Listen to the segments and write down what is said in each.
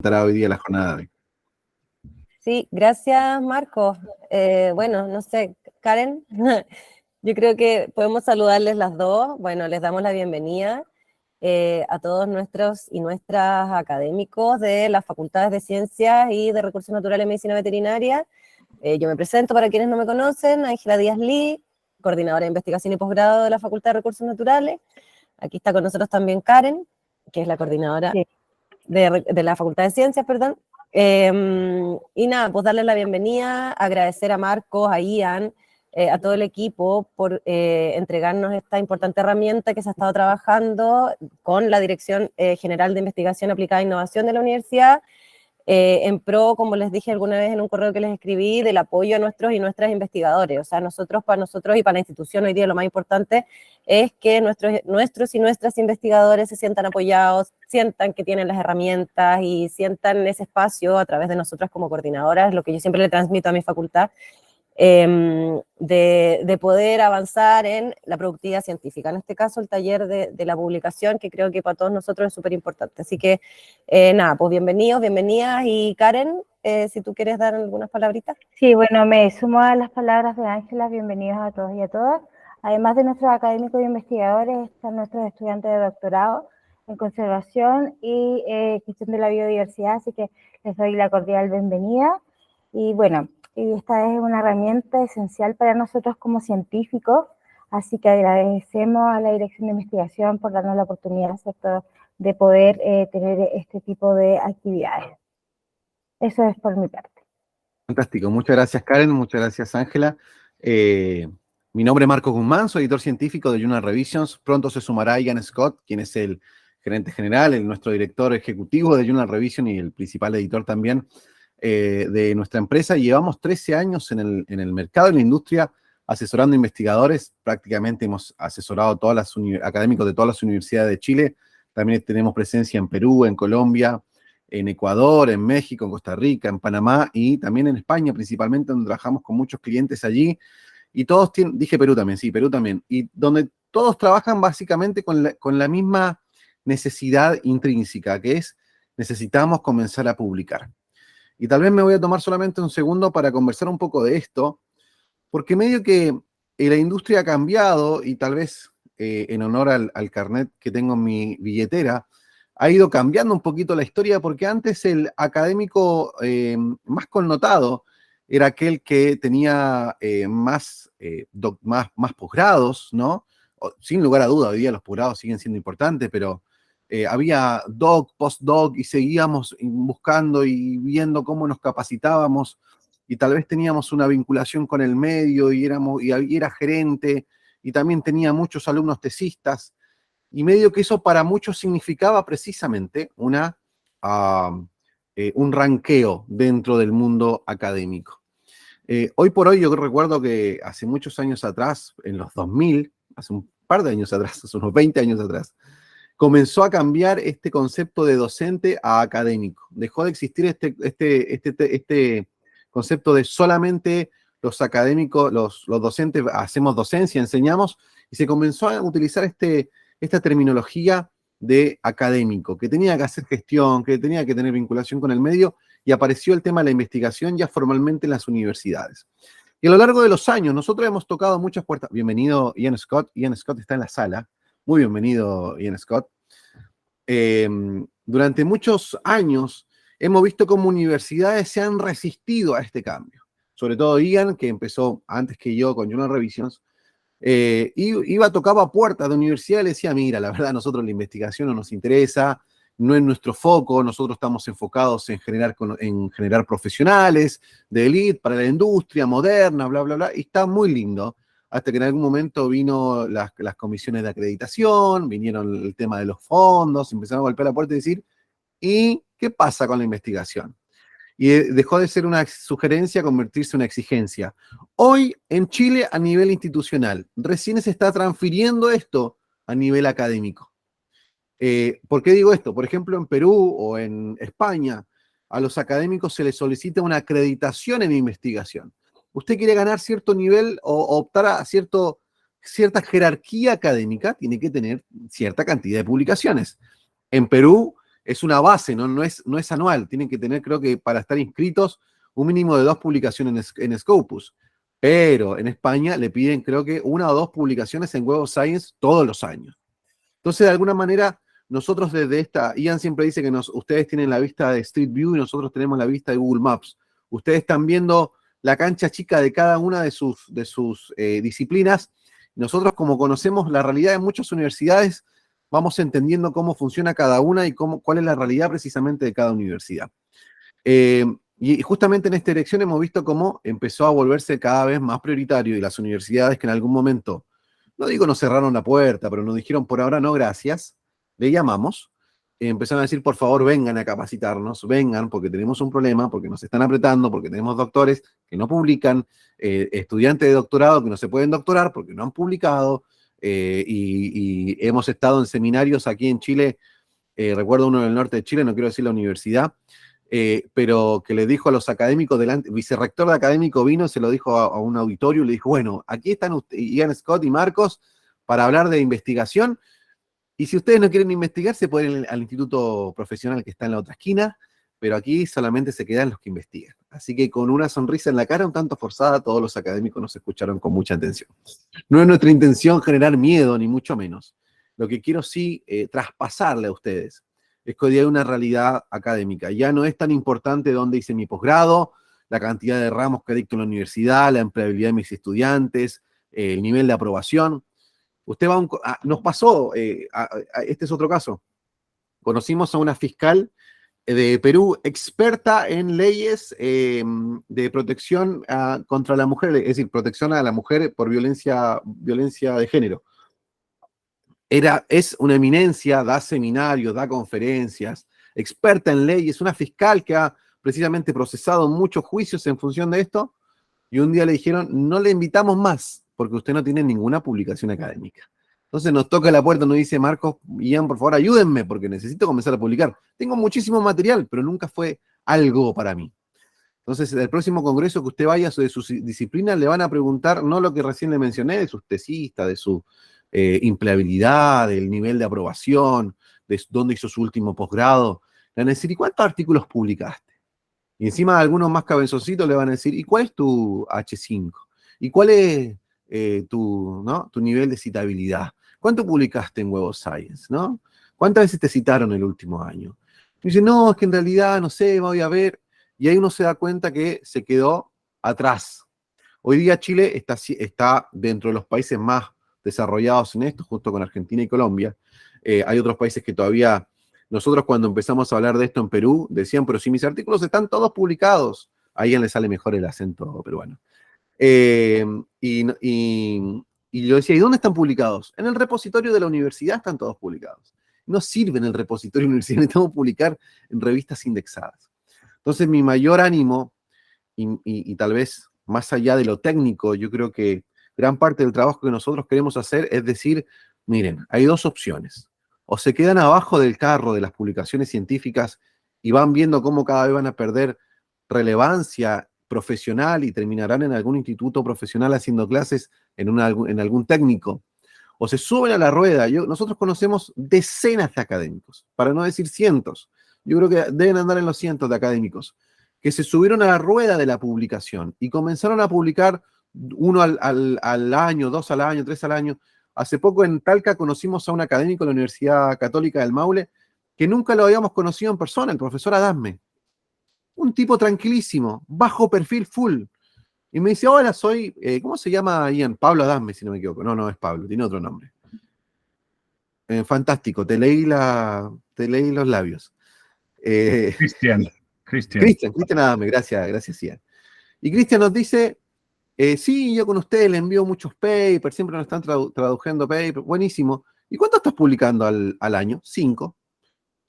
Estará hoy día la jornada de hoy. Sí, gracias Marco. Bueno, no sé, Karen, yo creo que podemos saludarles las dos. Bueno, les damos la bienvenida a todos nuestros y nuestras académicos de las Facultades de Ciencias y de Recursos Naturales y Medicina Veterinaria. Yo me presento para quienes no me conocen, Ángela Díaz Lee, coordinadora de investigación y posgrado de la Facultad de Recursos Naturales. Aquí está con nosotros también Karen, que es la coordinadora de la Facultad de Ciencias, perdón. Y nada, pues darles la bienvenida, agradecer a Marcos, a Ian, a todo el equipo por entregarnos esta importante herramienta que se ha estado trabajando con la Dirección General de Investigación Aplicada e Innovación de la Universidad, en pro, como les dije alguna vez en un correo que les escribí, del apoyo a nuestros y nuestras investigadores. O sea, para nosotros y para la institución hoy día lo más importante es que nuestros y nuestras investigadores se sientan apoyados, sientan que tienen las herramientas y sientan ese espacio a través de nosotras como coordinadoras, lo que yo siempre le transmito a mi facultad, de poder avanzar en la productividad científica. En este caso, el taller de la publicación, que creo que para todos nosotros es súper importante. Así que, nada, pues bienvenidos, bienvenidas. Y Karen, si tú quieres dar algunas palabritas. Sí, bueno, me sumo a las palabras de Ángela. Bienvenidos a todos y a todas. Además de nuestros académicos y investigadores, están nuestros estudiantes de doctorado en conservación y gestión de la biodiversidad, así que les doy la cordial bienvenida. Y bueno, esta es una herramienta esencial para nosotros como científicos, así que agradecemos a la Dirección de Investigación por darnos la oportunidad, ¿cierto?, de poder tener este tipo de actividades. Eso es por mi parte. Fantástico, muchas gracias Karen, muchas gracias Ángela. Mi nombre es Marcos Guzmán, soy editor científico de Journal Revisions. Pronto se sumará Ian Scott, quien es el gerente general, nuestro director ejecutivo de Journal Revision y el principal editor también de nuestra empresa. Llevamos 13 años en el mercado, en la industria, asesorando investigadores. Prácticamente hemos asesorado a académicos de todas las universidades de Chile. También tenemos presencia en Perú, en Colombia, en Ecuador, en México, en Costa Rica, en Panamá y también en España, principalmente, donde trabajamos con muchos clientes allí. Y todos dije Perú también, sí, Perú también. Y donde todos trabajan básicamente con la misma necesidad intrínseca, que es necesitamos comenzar a publicar. Y tal vez me voy a tomar solamente un segundo para conversar un poco de esto, porque medio que la industria ha cambiado y tal vez en honor al carnet que tengo en mi billetera, ha ido cambiando un poquito la historia, porque antes el académico más connotado era aquel que tenía más posgrados, ¿no? Sin lugar a duda, hoy día los posgrados siguen siendo importantes, pero había doc, postdoc, y seguíamos buscando y viendo cómo nos capacitábamos, y tal vez teníamos una vinculación con el medio, y era gerente, y también tenía muchos alumnos tesistas, y medio que eso para muchos significaba precisamente un ranqueo dentro del mundo académico. Hoy por hoy yo recuerdo que hace muchos años atrás, en los 2000, hace un par de años atrás, hace unos 20 años atrás, comenzó a cambiar este concepto de docente a académico. Dejó de existir este concepto de solamente los académicos, los docentes hacemos docencia, enseñamos, y se comenzó a utilizar esta terminología de académico, que tenía que hacer gestión, que tenía que tener vinculación con el medio, y apareció el tema de la investigación ya formalmente en las universidades. Y a lo largo de los años, nosotros hemos tocado muchas puertas. Bienvenido, Ian Scott. Ian Scott está en la sala. Muy bienvenido, Ian Scott. Durante muchos años hemos visto cómo universidades se han resistido a este cambio. Sobre todo Ian, que empezó antes que yo con Journal Revisions, tocaba puertas de universidad y le decía, mira, la verdad, a nosotros la investigación no nos interesa, no es nuestro foco, nosotros estamos enfocados en generar profesionales de élite para la industria moderna, bla, bla, bla, y está muy lindo. Hasta que en algún momento vino las comisiones de acreditación, vinieron el tema de los fondos, empezaron a golpear la puerta y decir, ¿y qué pasa con la investigación? Y dejó de ser una sugerencia a convertirse en una exigencia. Hoy, en Chile, a nivel institucional, recién se está transfiriendo esto a nivel académico. ¿Por qué digo esto? Por ejemplo, en Perú o en España, a los académicos se les solicita una acreditación en investigación. Usted quiere ganar cierto nivel o optar a cierta jerarquía académica, tiene que tener cierta cantidad de publicaciones. En Perú, es una base, no es anual. Tienen que tener, creo que para estar inscritos, un mínimo de 2 publicaciones en Scopus. Pero en España le piden, creo que 1 o 2 publicaciones en Web of Science todos los años. Entonces, de alguna manera, nosotros desde Ian siempre dice que ustedes tienen la vista de Street View y nosotros tenemos la vista de Google Maps. Ustedes están viendo la cancha chica de cada una de sus disciplinas. Nosotros, como conocemos la realidad de muchas universidades, vamos entendiendo cómo funciona cada una y cuál es la realidad precisamente de cada universidad. Y justamente en esta elección hemos visto cómo empezó a volverse cada vez más prioritario y las universidades que en algún momento, no digo nos cerraron la puerta, pero nos dijeron por ahora no gracias, le llamamos, empezaron a decir por favor vengan a capacitarnos, vengan porque tenemos un problema, porque nos están apretando, porque tenemos doctores que no publican, estudiantes de doctorado que no se pueden doctorar porque no han publicado, y hemos estado en seminarios aquí en Chile, recuerdo uno del norte de Chile, no quiero decir la universidad, pero que le dijo a los académicos, el vicerrector de académico vino, se lo dijo a un auditorio, y le dijo, bueno, aquí están Ian Scott y Marcos para hablar de investigación, y si ustedes no quieren investigar, se pueden ir al instituto profesional que está en la otra esquina, pero aquí solamente se quedan los que investigan. Así que con una sonrisa en la cara, un tanto forzada, todos los académicos nos escucharon con mucha atención. No es nuestra intención generar miedo, ni mucho menos. Lo que quiero sí traspasarle a ustedes es que hoy día hay una realidad académica. Ya no es tan importante dónde hice mi posgrado, la cantidad de ramos que dicto en la universidad, la empleabilidad de mis estudiantes, el nivel de aprobación. Usted va nos pasó, este es otro caso. Conocimos a una fiscal de Perú, experta en leyes de protección contra la mujer, es decir, protección a la mujer por violencia de género. Es una eminencia, da seminarios, da conferencias, experta en leyes, una fiscal que ha precisamente procesado muchos juicios en función de esto, y un día le dijeron, no le invitamos más, porque usted no tiene ninguna publicación académica. Entonces nos toca la puerta, nos dice, Marcos, Ian, por favor, ayúdenme, porque necesito comenzar a publicar. Tengo muchísimo material, pero nunca fue algo para mí. Entonces, el próximo congreso que usted vaya de su disciplina, le van a preguntar, no lo que recién le mencioné, de sus tesistas, de su empleabilidad, del nivel de aprobación, de dónde hizo su último posgrado. Le van a decir, ¿y cuántos artículos publicaste? Y encima algunos más cabezoncitos le van a decir, ¿y cuál es tu H5? ¿Y cuál es tu nivel de citabilidad? ¿Cuánto publicaste en Web of Science? ¿No? ¿Cuántas veces te citaron el último año? Y dice, no, es que en realidad, no sé, voy a ver. Y ahí uno se da cuenta que se quedó atrás. Hoy día Chile está dentro de los países más desarrollados en esto, junto con Argentina y Colombia. Hay otros países que todavía, nosotros cuando empezamos a hablar de esto en Perú, decían, pero si mis artículos están todos publicados, a alguien le sale mejor el acento peruano. Y yo decía, ¿y dónde están publicados? En el repositorio de la universidad están todos publicados. No sirve en el repositorio universitario, necesitamos publicar en revistas indexadas. Entonces, mi mayor ánimo, y tal vez más allá de lo técnico, yo creo que gran parte del trabajo que nosotros queremos hacer es decir, miren, hay dos opciones. O se quedan abajo del carro de las publicaciones científicas y van viendo cómo cada vez van a perder relevancia profesional y terminarán en algún instituto profesional haciendo clases en algún técnico. O se suben a la rueda. Nosotros conocemos decenas de académicos, para no decir cientos. Yo creo que deben andar en los cientos de académicos, que se subieron a la rueda de la publicación y comenzaron a publicar uno al año, 2 al año, 3 al año. Hace poco en Talca conocimos a un académico de la Universidad Católica del Maule que nunca lo habíamos conocido en persona, el profesor Adasme. Un tipo tranquilísimo, bajo perfil full. Y me dice, hola, soy, ¿cómo se llama Ian? Pablo Adasme, si no me equivoco. No es Pablo, tiene otro nombre. Fantástico, te leí los labios. Cristian Adasme, gracias, Ian. Y Cristian nos dice, sí, yo con ustedes le envío muchos papers, siempre nos están traduciendo papers, buenísimo. ¿Y cuánto estás publicando al año? 5.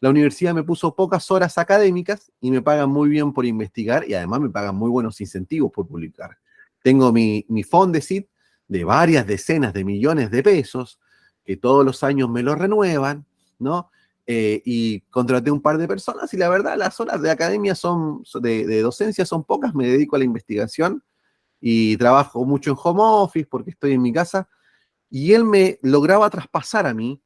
La universidad me puso pocas horas académicas y me pagan muy bien por investigar y además me pagan muy buenos incentivos por publicar. Tengo mi Fondesit de varias decenas de millones de pesos que todos los años me lo renuevan, ¿no? Y contraté un par de personas y la verdad las horas de academia de docencia son pocas, me dedico a la investigación y trabajo mucho en home office porque estoy en mi casa y él me lograba traspasar a mí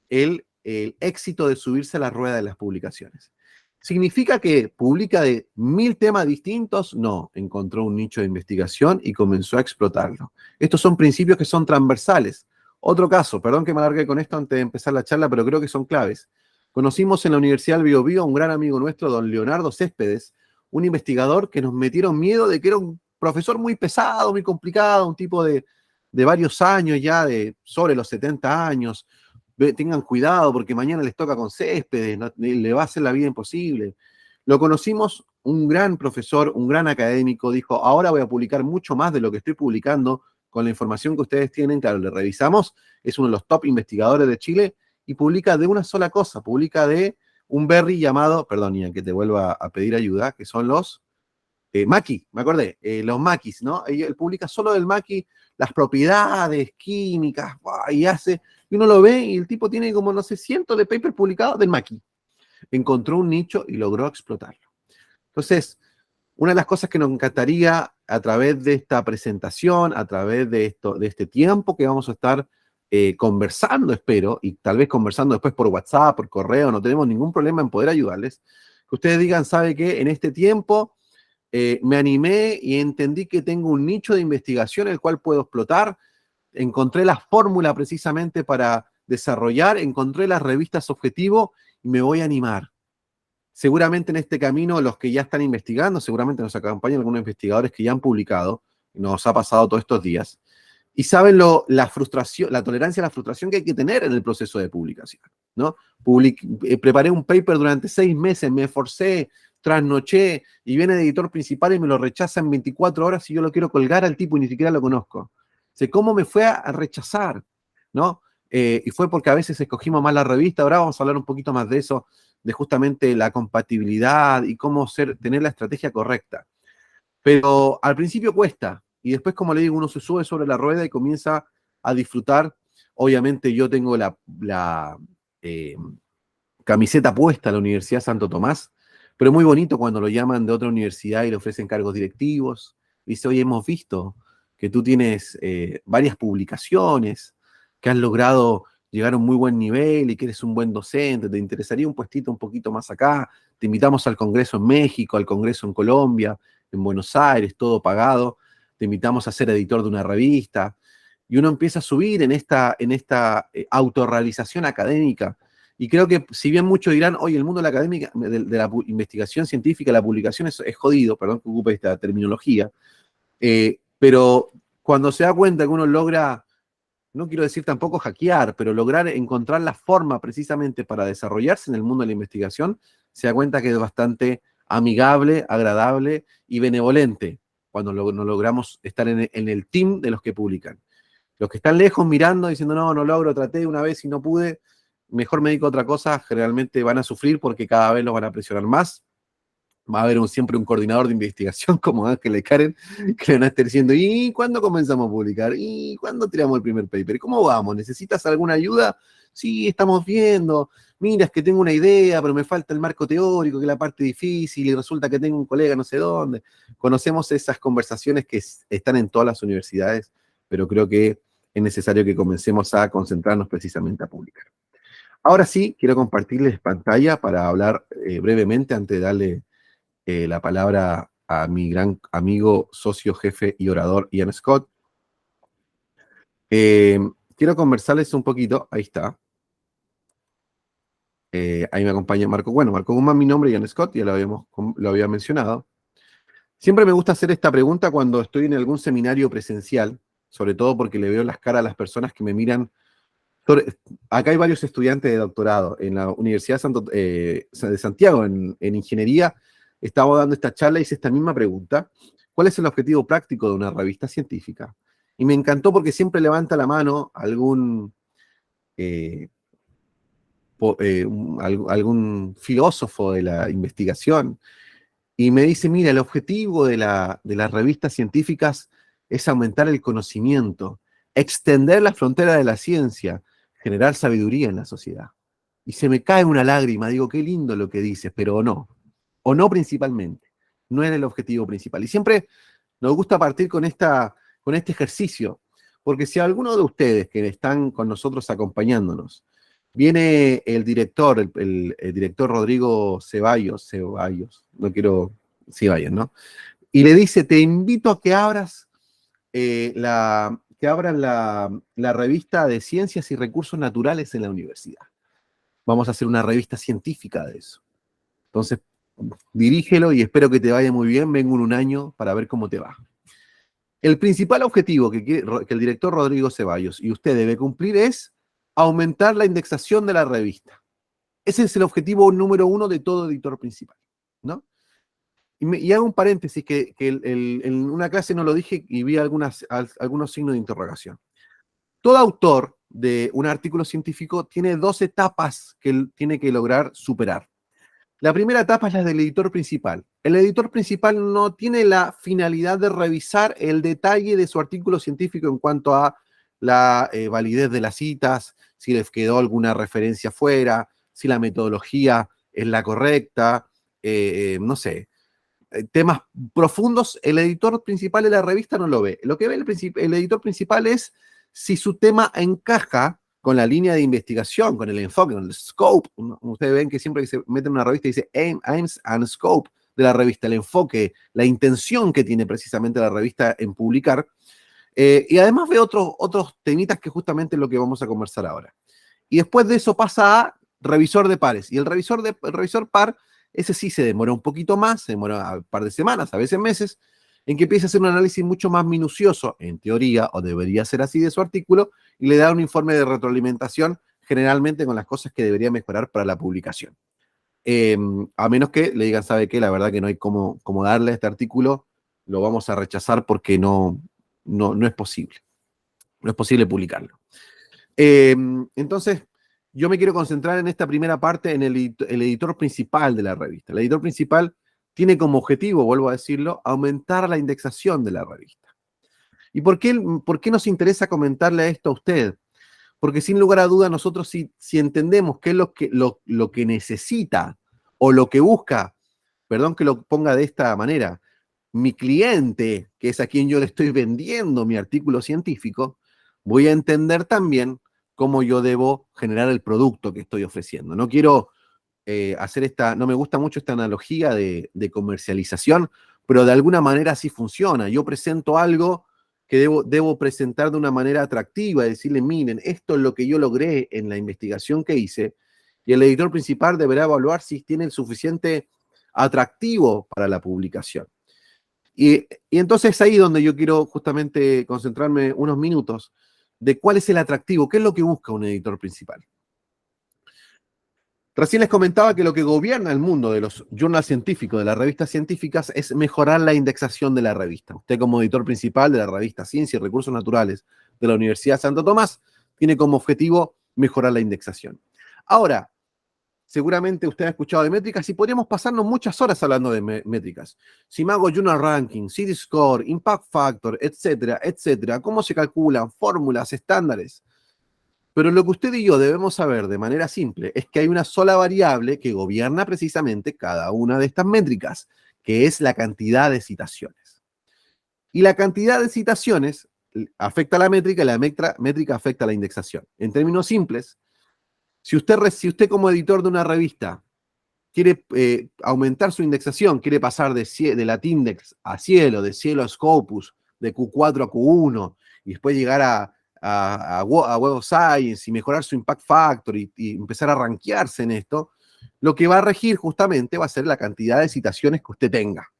el el éxito de subirse a la rueda de las publicaciones. ¿Significa que publica de 1000 temas distintos? No, encontró un nicho de investigación y comenzó a explotarlo. Estos son principios que son transversales. Otro caso, perdón que me alargué con esto antes de empezar la charla, pero creo que son claves. Conocimos en la Universidad del Biobío a un gran amigo nuestro, don Leonardo Céspedes, un investigador que nos metieron miedo de que era un profesor muy pesado, muy complicado, un tipo de varios años ya, de sobre los 70 años. Tengan cuidado porque mañana les toca con Céspedes, ¿no? Le va a hacer la vida imposible. Lo conocimos, un gran profesor, un gran académico, dijo, ahora voy a publicar mucho más de lo que estoy publicando con la información que ustedes tienen. Claro, le revisamos, es uno de los top investigadores de Chile y publica de una sola cosa, publica de un berry llamado, perdón, Ian, que te vuelva a pedir ayuda, que son los maqui, me acordé, los maquis, ¿no? Él publica solo del maqui las propiedades químicas, y uno lo ve y el tipo tiene como, no sé, cientos de papers publicados del maqui. Encontró un nicho y logró explotarlo. Entonces, una de las cosas que nos encantaría a través de esta presentación, a través de este tiempo que vamos a estar conversando, espero, y tal vez conversando después por WhatsApp, por correo, no tenemos ningún problema en poder ayudarles, que ustedes digan, ¿sabe qué? En este tiempo me animé y entendí que tengo un nicho de investigación el cual puedo explotar, encontré la fórmula precisamente para desarrollar, encontré las revistas objetivo y me voy a animar. Seguramente en este camino los que ya están investigando, seguramente nos acompañan algunos investigadores que ya han publicado, nos ha pasado todos estos días, y saben la frustración, la tolerancia a la frustración que hay que tener en el proceso de publicación, ¿no? Preparé un paper durante 6 meses, me esforcé, trasnoché, y viene el editor principal y me lo rechaza en 24 horas y yo lo quiero colgar al tipo y ni siquiera lo conozco. ¿Cómo me fue a rechazar? ¿No? Y fue porque a veces escogimos mal la revista. Ahora vamos a hablar un poquito más de eso, de justamente la compatibilidad y cómo tener la estrategia correcta. Pero al principio cuesta, y después, como le digo, uno se sube sobre la rueda y comienza a disfrutar. Obviamente yo tengo la camiseta puesta a la Universidad Santo Tomás, pero muy bonito cuando lo llaman de otra universidad y le ofrecen cargos directivos. Dice, oye, hemos visto que tú tienes varias publicaciones, que has logrado llegar a un muy buen nivel y que eres un buen docente, te interesaría un puestito un poquito más acá, te invitamos al Congreso en México, al Congreso en Colombia, en Buenos Aires, todo pagado, te invitamos a ser editor de una revista, y uno empieza a subir en esta autorrealización académica. Y creo que si bien muchos dirán, oye, el mundo de la académica, de la investigación científica, la publicación es jodido, perdón que ocupe esta terminología, pero cuando se da cuenta que uno logra, no quiero decir tampoco hackear, pero lograr encontrar la forma precisamente para desarrollarse en el mundo de la investigación, se da cuenta que es bastante amigable, agradable y benevolente cuando nos logramos estar en el team de los que publican. Los que están lejos mirando, diciendo, no logro, traté una vez y no pude, mejor me dedico a otra cosa, generalmente van a sufrir porque cada vez los van a presionar más. Va a haber siempre un coordinador de investigación como Ángel y Karen, que le van a estar diciendo, ¿y cuándo comenzamos a publicar? ¿Y cuándo tiramos el primer paper? ¿Cómo vamos? ¿Necesitas alguna ayuda? Sí, estamos viendo. Mira, es que tengo una idea, pero me falta el marco teórico, que es la parte difícil, y resulta que tengo un colega no sé dónde. Conocemos esas conversaciones que están en todas las universidades, pero creo que es necesario que comencemos a concentrarnos precisamente a publicar. Ahora sí, quiero compartirles pantalla para hablar brevemente antes de darle la palabra a mi gran amigo, socio, jefe y orador Ian Scott. Quiero conversarles un poquito, ahí está. Ahí me acompaña Marco. Bueno, Marco Guzmán, mi nombre es Ian Scott, ya lo había mencionado. Siempre me gusta hacer esta pregunta cuando estoy en algún seminario presencial, sobre todo porque le veo las caras a las personas que me miran. Acá hay varios estudiantes de doctorado en la Universidad de Santiago, en ingeniería. Estaba dando esta charla y hice esta misma pregunta. ¿Cuál es el objetivo práctico de una revista científica? Y me encantó porque siempre levanta la mano algún filósofo de la investigación y me dice, mira, el objetivo de las revistas científicas es aumentar el conocimiento, extender la frontera de la ciencia, generar sabiduría en la sociedad. Y se me cae una lágrima, digo, qué lindo lo que dices, pero o no principalmente, no era el objetivo principal. Y siempre nos gusta partir con este ejercicio, porque si alguno de ustedes que están con nosotros acompañándonos viene el director, el director Rodrigo Ceballos, no quiero, Ceballos, ¿no? Y le dice, te invito a que abras la revista de Ciencias y Recursos Naturales en la universidad. Vamos a hacer una revista científica de eso. Entonces, dirígelo y espero que te vaya muy bien. Vengo en un año para ver cómo te va. El principal objetivo que el director Rodrigo Ceballos y usted debe cumplir es aumentar la indexación de la revista. Ese es el objetivo número 1 de todo editor principal, ¿no? Y hago un paréntesis que en una clase no lo dije y vi algunos signos de interrogación. Todo autor de un artículo científico tiene 2 etapas que él tiene que lograr superar. La primera etapa es la del editor principal. El editor principal no tiene la finalidad de revisar el detalle de su artículo científico en cuanto a la validez de las citas, si les quedó alguna referencia fuera, si la metodología es la correcta, no sé. Temas profundos, el editor principal de la revista no lo ve. Lo que ve el editor principal es si su tema encaja con la línea de investigación, con el enfoque, con el scope. Ustedes ven que siempre que se mete en una revista dice aims and scope de la revista, el enfoque, la intención que tiene precisamente la revista en publicar. Y además ve otros temitas que justamente es lo que vamos a conversar ahora. Y después de eso pasa a revisor de pares. Y el revisor par, ese sí se demora un poquito más, se demora un par de semanas, a veces meses, en que empieza a hacer un análisis mucho más minucioso, en teoría, o debería ser así, de su artículo, y le da un informe de retroalimentación, generalmente con las cosas que debería mejorar para la publicación. A menos que le digan, ¿sabe qué? La verdad que no hay cómo darle a este artículo, lo vamos a rechazar porque no es posible. No es posible publicarlo. Entonces, yo me quiero concentrar en esta primera parte, en el editor principal de la revista. El editor principal tiene como objetivo, vuelvo a decirlo, aumentar la indexación de la revista. ¿Y por qué nos interesa comentarle esto a usted? Porque sin lugar a duda nosotros si entendemos qué es lo que necesita o lo que busca, perdón que lo ponga de esta manera, mi cliente, que es a quien yo le estoy vendiendo mi artículo científico, voy a entender también cómo yo debo generar el producto que estoy ofreciendo. No quiero no me gusta mucho esta analogía de comercialización, pero de alguna manera sí funciona. Yo presento algo que debo presentar de una manera atractiva, decirle, miren, esto es lo que yo logré en la investigación que hice, y el editor principal deberá evaluar si tiene el suficiente atractivo para la publicación. Y entonces es ahí donde yo quiero justamente concentrarme unos minutos de cuál es el atractivo, qué es lo que busca un editor principal. Recién les comentaba que lo que gobierna el mundo de los journals científicos, de las revistas científicas, es mejorar la indexación de la revista. Usted como editor principal de la revista Ciencia y Recursos Naturales de la Universidad Santo Tomás, tiene como objetivo mejorar la indexación. Ahora, seguramente usted ha escuchado de métricas y podríamos pasarnos muchas horas hablando de métricas. Si me hago Journal Ranking, CD-Score, Impact Factor, etcétera, etcétera, cómo se calculan, fórmulas, estándares. Pero lo que usted y yo debemos saber de manera simple es que hay una sola variable que gobierna precisamente cada una de estas métricas, que es la cantidad de citaciones. Y la cantidad de citaciones afecta a la métrica y la métrica afecta a la indexación. En términos simples, si usted como editor de una revista quiere aumentar su indexación, quiere pasar de Latindex a Cielo, de Cielo a Scopus, de Q4 a Q1, y después llegar a Web of Science y mejorar su Impact Factor y empezar a rankearse en esto, lo que va a regir justamente va a ser la cantidad de citaciones que usted tenga.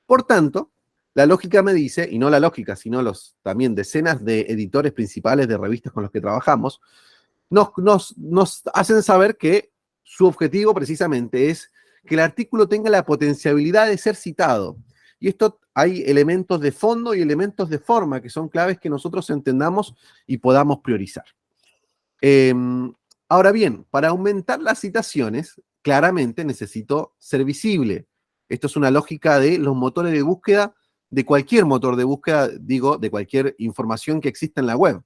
Por tanto, la lógica me dice, y no la lógica, sino también decenas de editores principales de revistas con los que trabajamos, nos hacen saber que su objetivo precisamente es que el artículo tenga la potencialidad de ser citado. Y esto hay elementos de fondo y elementos de forma que son claves que nosotros entendamos y podamos priorizar. Ahora bien, para aumentar las citaciones, claramente necesito ser visible. Esto es una lógica de los motores de búsqueda, de cualquier motor de búsqueda, digo, de cualquier información que exista en la web.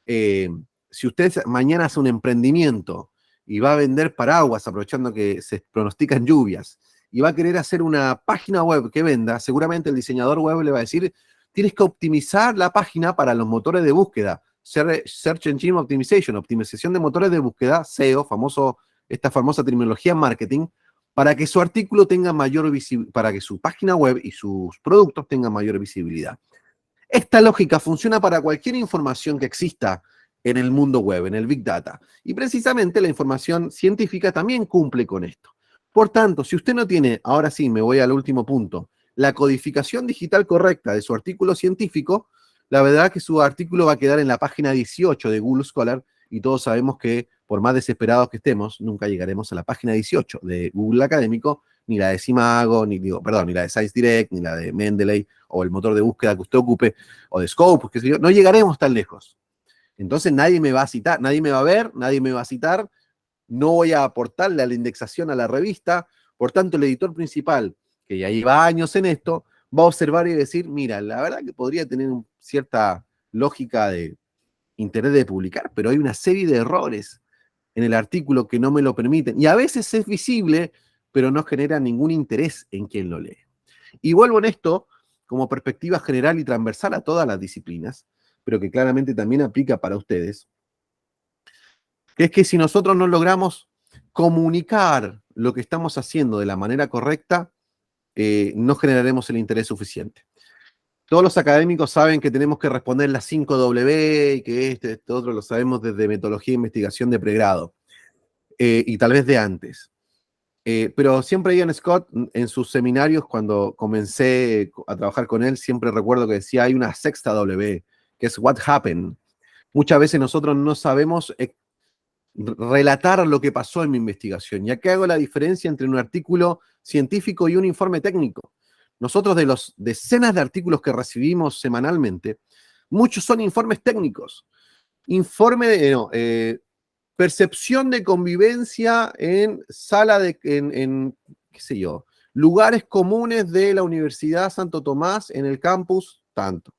Si usted mañana hace un emprendimiento y va a vender paraguas aprovechando que se pronostican lluvias, y va a querer hacer una página web que venda, seguramente el diseñador web le va a decir, tienes que optimizar la página para los motores de búsqueda. Search Engine Optimization, optimización de motores de búsqueda, SEO, esta famosa terminología en marketing, para que su artículo tenga mayor visibilidad, para que su página web y sus productos tengan mayor visibilidad. Esta lógica funciona para cualquier información que exista en el mundo web, en el Big Data. Y precisamente la información científica también cumple con esto. Por tanto, si usted no tiene, ahora sí, me voy al último punto, la codificación digital correcta de su artículo científico, la verdad es que su artículo va a quedar en la página 18 de Google Scholar, y todos sabemos que, por más desesperados que estemos, nunca llegaremos a la página 18 de Google Académico, ni la de Simago, ni la de Science Direct, ni la de Mendeley, o el motor de búsqueda que usted ocupe, o de Scopus, qué sé yo, no llegaremos tan lejos. Entonces nadie me va a citar, nadie me va a ver, nadie me va a citar, no voy a aportarle a la indexación a la revista, por tanto el editor principal, que ya lleva años en esto, va a observar y decir, mira, la verdad que podría tener cierta lógica de interés de publicar, pero hay una serie de errores en el artículo que no me lo permiten, y a veces es visible, pero no genera ningún interés en quien lo lee. Y vuelvo en esto como perspectiva general y transversal a todas las disciplinas, pero que claramente también aplica para ustedes, que es que si nosotros no logramos comunicar lo que estamos haciendo de la manera correcta, no generaremos el interés suficiente. Todos los académicos saben que tenemos que responder las 5 W y que esto otro lo sabemos desde metodología e investigación de pregrado y tal vez de antes. Pero siempre Ian Scott, en sus seminarios, cuando comencé a trabajar con él, siempre recuerdo que decía, hay una sexta W, que es what happened. Muchas veces nosotros no sabemos relatar lo que pasó en mi investigación. ¿Y aquí hago la diferencia entre un artículo científico y un informe técnico? Nosotros, de los decenas de artículos que recibimos semanalmente, muchos son informes técnicos. Percepción de convivencia en qué sé yo, lugares comunes de la Universidad Santo Tomás en el campus, tanto.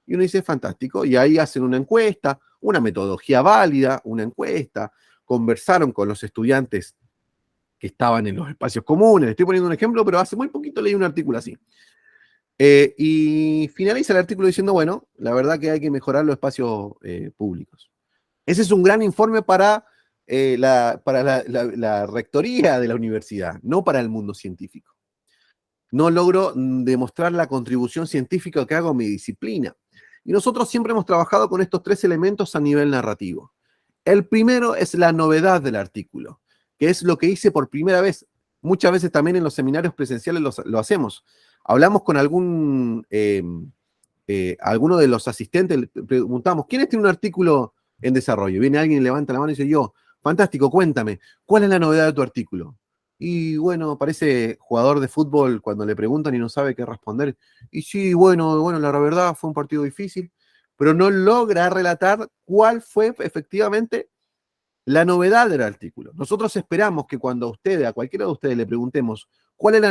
Y uno dice, fantástico, y ahí hacen una encuesta, una metodología válida, una encuesta, conversaron con los estudiantes que estaban en los espacios comunes. Estoy poniendo un ejemplo, pero hace muy poquito leí un artículo así. Y finaliza el artículo diciendo, bueno, la verdad que hay que mejorar los espacios públicos. Ese es un gran informe para la rectoría de la universidad, no para el mundo científico. No logro demostrar la contribución científica que hago a mi disciplina. Y nosotros siempre hemos trabajado con estos 3 elementos a nivel narrativo. El primero es la novedad del artículo, que es lo que hice por primera vez. Muchas veces también en los seminarios presenciales lo hacemos. Hablamos con alguno de los asistentes, le preguntamos, ¿quiénes tienen un artículo en desarrollo? Viene alguien, levanta la mano y dice, yo, fantástico, cuéntame, ¿cuál es la novedad de tu artículo? Y bueno, parece jugador de fútbol cuando le preguntan y no sabe qué responder. Y sí, bueno, la verdad fue un partido difícil, pero no logra relatar cuál fue efectivamente la novedad del artículo. Nosotros esperamos que cuando a cualquiera de ustedes le preguntemos cuál es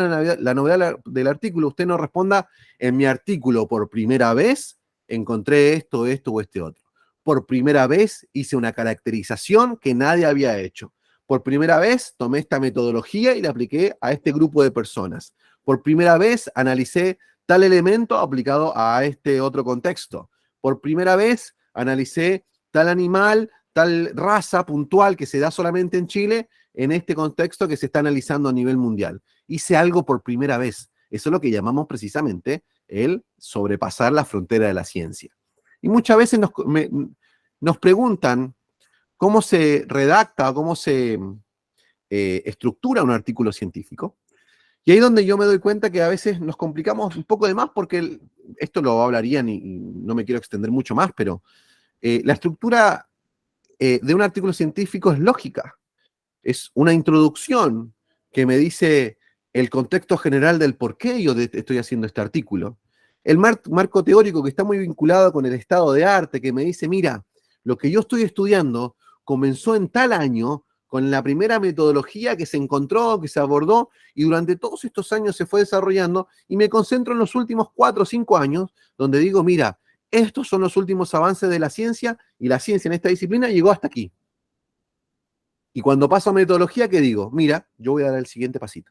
la novedad del artículo, usted nos responda, en mi artículo por primera vez encontré esto o este otro. Por primera vez hice una caracterización que nadie había hecho. Por primera vez tomé esta metodología y la apliqué a este grupo de personas. Por primera vez analicé tal elemento aplicado a este otro contexto. Por primera vez analicé tal animal, tal raza puntual que se da solamente en Chile, en este contexto que se está analizando a nivel mundial. Hice algo por primera vez. Eso es lo que llamamos precisamente el sobrepasar la frontera de la ciencia. Y muchas veces nos preguntan cómo se redacta o cómo se estructura un artículo científico. Y ahí es donde yo me doy cuenta que a veces nos complicamos un poco de más, porque esto lo hablarían y no me quiero extender mucho más, pero la estructura de un artículo científico es lógica. Es una introducción que me dice el contexto general del por qué yo estoy haciendo este artículo. El marco teórico que está muy vinculado con el estado de arte, que me dice, mira, lo que yo estoy estudiando comenzó en tal año con la primera metodología que se encontró, que se abordó, y durante todos estos años se fue desarrollando, y me concentro en los últimos 4 o 5 años, donde digo, mira, estos son los últimos avances de la ciencia, y la ciencia en esta disciplina llegó hasta aquí. Y cuando paso a metodología, ¿qué digo? Mira, yo voy a dar el siguiente pasito.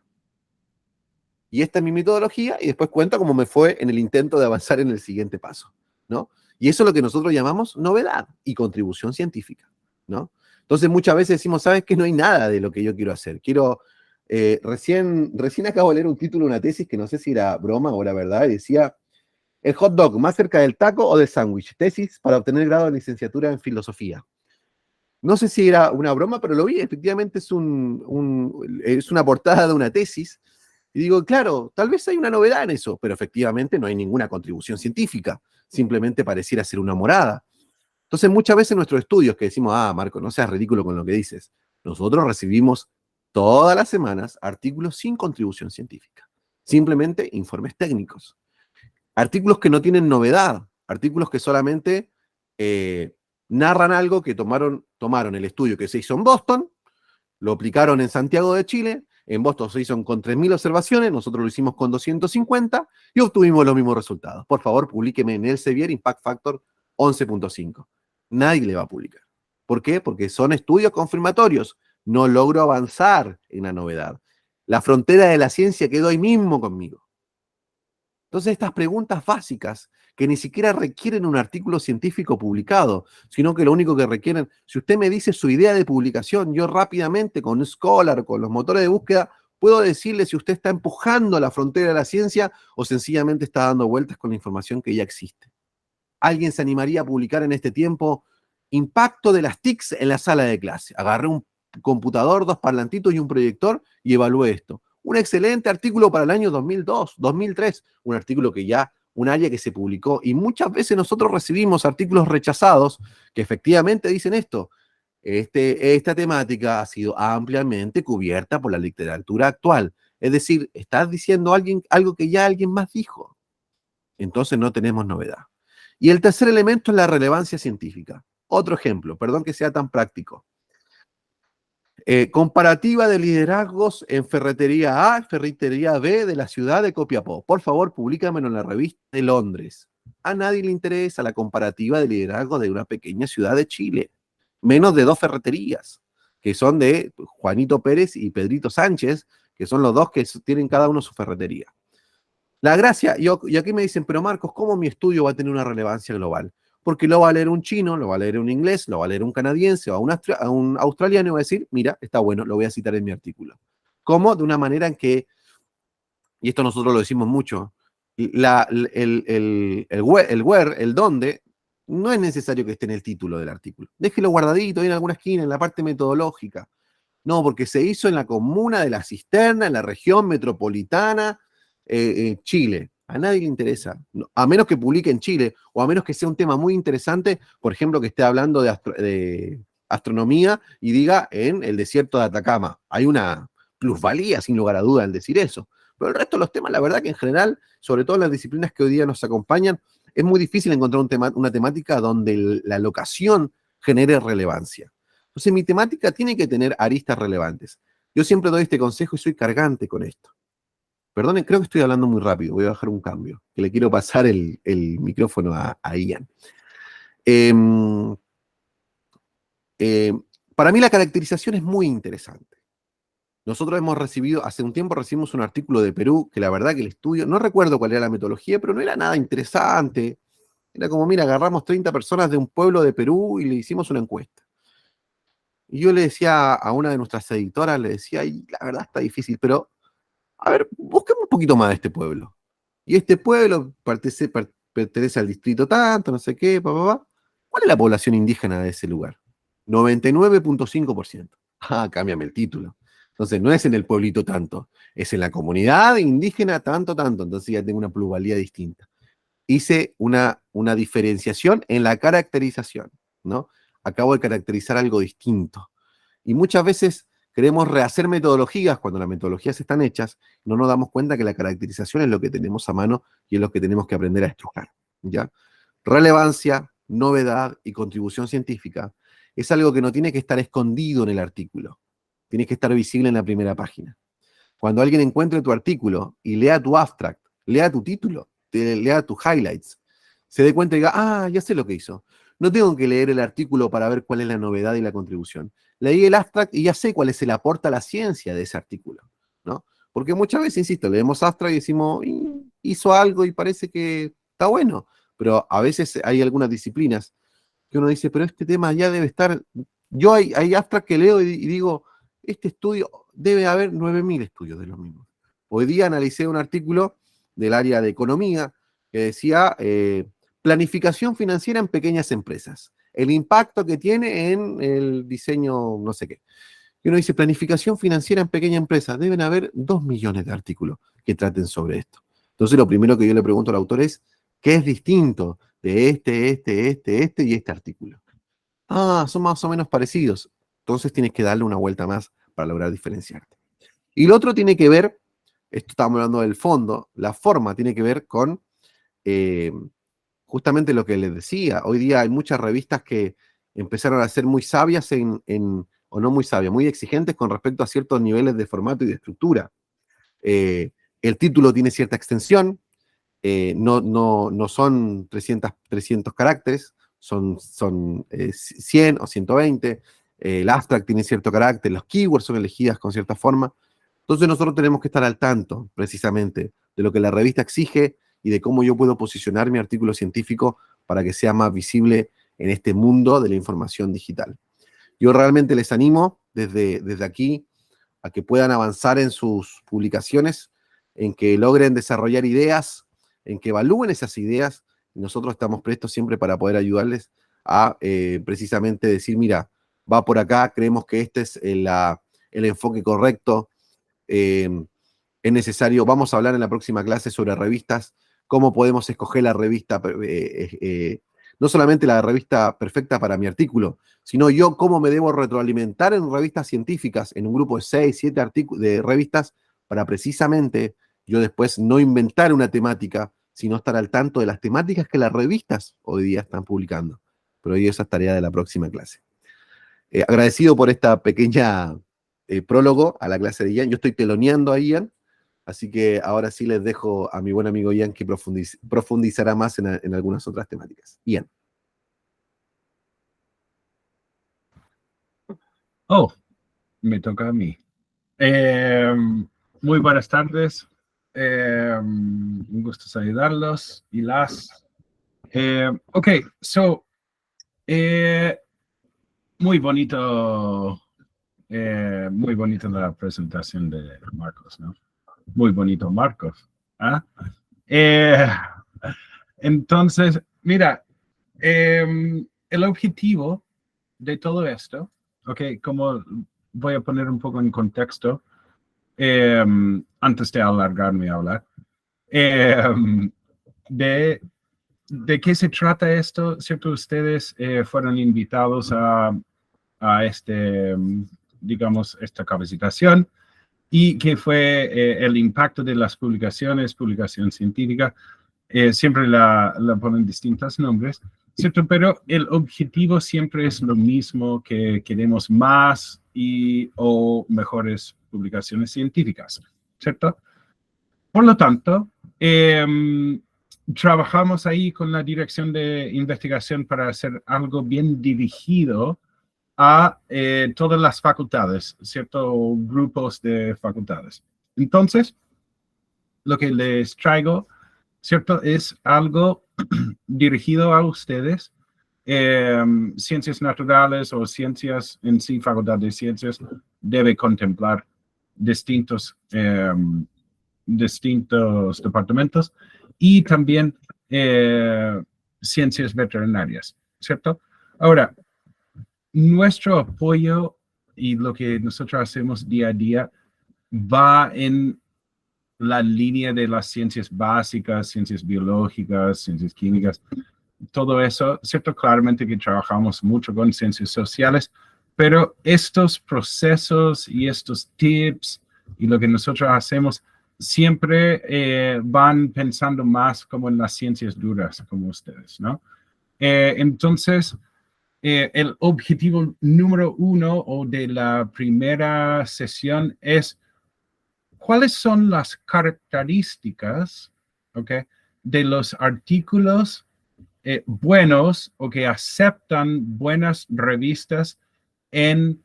Y esta es mi metodología, y después cuento cómo me fue en el intento de avanzar en el siguiente paso, ¿no? Y eso es lo que nosotros llamamos novedad y contribución científica, ¿no? Entonces muchas veces decimos, ¿sabes qué? No hay nada de lo que yo quiero hacer. Recién acabo de leer un título de una tesis que no sé si era broma o era verdad, y decía, ¿el hot dog más cerca del taco o del sándwich? Tesis para obtener grado de licenciatura en filosofía. No sé si era una broma, pero lo vi, efectivamente es una portada de una tesis, y digo, claro, tal vez hay una novedad en eso, pero efectivamente no hay ninguna contribución científica, simplemente pareciera ser una morada. Entonces muchas veces nuestros estudios que decimos, Marco, no seas ridículo con lo que dices, nosotros recibimos todas las semanas artículos sin contribución científica, simplemente informes técnicos. Artículos que no tienen novedad, artículos que solamente narran algo que tomaron el estudio que se hizo en Boston, lo aplicaron en Santiago de Chile, en Boston se hizo con 3.000 observaciones, nosotros lo hicimos con 250 y obtuvimos los mismos resultados. Por favor, publíqueme en Elsevier Impact Factor 11.5. Nadie le va a publicar. ¿Por qué? Porque son estudios confirmatorios. No logro avanzar en la novedad. La frontera de la ciencia quedó ahí mismo conmigo. Entonces, estas preguntas básicas, que ni siquiera requieren un artículo científico publicado, sino que lo único que requieren, si usted me dice su idea de publicación, yo rápidamente con Scholar, con los motores de búsqueda, puedo decirle si usted está empujando la frontera de la ciencia o sencillamente está dando vueltas con la información que ya existe. ¿Alguien se animaría a publicar en este tiempo impacto de las TICs en la sala de clase? Agarré un computador, 2 parlantitos y un proyector y evalué esto. Un excelente artículo para el año 2002, 2003, un artículo que ya, un área que se publicó, y muchas veces nosotros recibimos artículos rechazados que efectivamente dicen esto. Esta temática ha sido ampliamente cubierta por la literatura actual. Es decir, estás diciendo algo que ya alguien más dijo. Entonces no tenemos novedad. Y el tercer elemento es la relevancia científica. Otro ejemplo, perdón que sea tan práctico. Comparativa de liderazgos en ferretería A, ferretería B de la ciudad de Copiapó. Por favor, públicamelo en la revista de Londres. A nadie le interesa la comparativa de liderazgo de una pequeña ciudad de Chile. Menos de 2 ferreterías, que son de Juanito Pérez y Pedrito Sánchez, que son los dos que tienen cada uno su ferretería. La gracia, y aquí me dicen, pero Marcos, ¿cómo mi estudio va a tener una relevancia global? Porque lo va a leer un chino, lo va a leer un inglés, lo va a leer un canadiense o a un australiano y va a decir, mira, está bueno, lo voy a citar en mi artículo. ¿Cómo? De una manera en que, y esto nosotros lo decimos mucho, el where, el dónde, no es necesario que esté en el título del artículo. Déjelo guardadito ahí en alguna esquina, en la parte metodológica. No, porque se hizo en la comuna de La Cisterna, en la región metropolitana, Chile. A nadie le interesa, a menos que publique en Chile, o a menos que sea un tema muy interesante, por ejemplo, que esté hablando de astronomía y diga en el desierto de Atacama. Hay una plusvalía, sin lugar a duda, al decir eso. Pero el resto de los temas, la verdad que en general, sobre todo en las disciplinas que hoy día nos acompañan, es muy difícil encontrar una temática donde la locación genere relevancia. Entonces, mi temática tiene que tener aristas relevantes. Yo siempre doy este consejo y soy cargante con esto. Perdonen, creo que estoy hablando muy rápido. Voy a bajar un cambio, que le quiero pasar el micrófono a Ian. Para mí la caracterización es muy interesante. Nosotros hace un tiempo recibimos un artículo de Perú, que la verdad que el estudio, no recuerdo cuál era la metodología, pero no era nada interesante. Era como, mira, agarramos 30 personas de un pueblo de Perú y le hicimos una encuesta. Y yo le decía a una de nuestras editoras, le decía, y la verdad está difícil, pero a ver, busquemos un poquito más de este pueblo. Y este pueblo pertenece al distrito tanto, no sé qué, ¿Cuál es la población indígena de ese lugar? 99.5%. Cámbiame el título. Entonces, no es en el pueblito tanto, es en la comunidad indígena tanto. Entonces ya tengo una plusvalía distinta. Hice una diferenciación en la caracterización, ¿no? Acabo de caracterizar algo distinto. Y muchas veces queremos rehacer metodologías cuando las metodologías están hechas, no nos damos cuenta que la caracterización es lo que tenemos a mano y es lo que tenemos que aprender a estrujar, ¿ya? Relevancia, novedad y contribución científica es algo que no tiene que estar escondido en el artículo, tiene que estar visible en la primera página. Cuando alguien encuentre tu artículo y lea tu abstract, lea tu título, lea tus highlights, se dé cuenta y diga, ya sé lo que hizo. No tengo que leer el artículo para ver cuál es la novedad y la contribución. Leí el abstract y ya sé cuál es el aporte a la ciencia de ese artículo, ¿no? Porque muchas veces, insisto, leemos abstract y decimos, hizo algo y parece que está bueno, pero a veces hay algunas disciplinas que uno dice, pero este tema ya debe estar, yo hay abstract que leo y digo, este estudio, debe haber 9.000 estudios de los mismos. Hoy día analicé un artículo del área de economía que decía planificación financiera en pequeñas empresas, el impacto que tiene en el diseño no sé qué. Y uno dice, planificación financiera en pequeña empresa, deben haber 2 millones de artículos que traten sobre esto. Entonces lo primero que yo le pregunto al autor es, ¿qué es distinto de este y este artículo? Ah, son más o menos parecidos. Entonces tienes que darle una vuelta más para lograr diferenciarte. Y lo otro tiene que ver, esto estamos hablando del fondo, la forma tiene que ver con justamente lo que les decía. Hoy día hay muchas revistas que empezaron a ser muy sabias o no muy sabias, muy exigentes con respecto a ciertos niveles de formato y de estructura. El título tiene cierta extensión, no son 300 caracteres, son 100 o 120, el abstract tiene cierto carácter, los keywords son elegidas con cierta forma. Entonces nosotros tenemos que estar al tanto, precisamente, de lo que la revista exige y de cómo yo puedo posicionar mi artículo científico para que sea más visible en este mundo de la información digital. Yo realmente les animo desde aquí a que puedan avanzar en sus publicaciones, en que logren desarrollar ideas, en que evalúen esas ideas. Nosotros estamos prestos siempre para poder ayudarles a precisamente decir, mira, va por acá, creemos que este es el enfoque correcto. Es necesario, vamos a hablar en la próxima clase sobre revistas, cómo podemos escoger la revista, no solamente la revista perfecta para mi artículo, sino yo cómo me debo retroalimentar en revistas científicas, en un grupo de 6, 7 de revistas, para precisamente yo después no inventar una temática, sino estar al tanto de las temáticas que las revistas hoy día están publicando. Pero hoy esa es tarea de la próxima clase. Agradecido por esta pequeña prólogo a la clase de Ian. Yo estoy teloneando a Ian, así que ahora sí les dejo a mi buen amigo Ian que profundizará más en algunas otras temáticas. Ian. Oh, me toca a mí. Muy buenas tardes. Un gusto saludarlos y las. Ok, so, muy bonito la presentación de Marcos, ¿no? Muy bonito, Marcos. ¿Ah? Entonces, mira, el objetivo de todo esto, ok, como voy a poner un poco en contexto, antes de alargarme a hablar, de qué se trata esto, ¿cierto? Ustedes fueron invitados a digamos, esta capacitación y que fue el impacto de las publicaciones, publicación científica, siempre la ponen distintos nombres, ¿cierto? Pero el objetivo siempre es lo mismo, que queremos más o mejores publicaciones científicas, ¿cierto? Por lo tanto, trabajamos ahí con la dirección de investigación para hacer algo bien dirigido a todas las facultades, ciertos grupos de facultades. Entonces, lo que les traigo, ¿cierto? Es algo dirigido a ustedes, ciencias naturales o ciencias en sí, facultad de ciencias, debe contemplar distintos departamentos y también ciencias veterinarias, ¿cierto? Ahora, nuestro apoyo y lo que nosotros hacemos día a día va en la línea de las ciencias básicas, ciencias biológicas, ciencias químicas, todo eso, ¿cierto? Claramente que trabajamos mucho con ciencias sociales, pero estos procesos y estos tips y lo que nosotros hacemos siempre van pensando más como en las ciencias duras, como ustedes, ¿no? Entonces, el objetivo número 1 o de la primera sesión es cuáles son las características, ¿okay?, de los artículos buenos o que aceptan buenas revistas en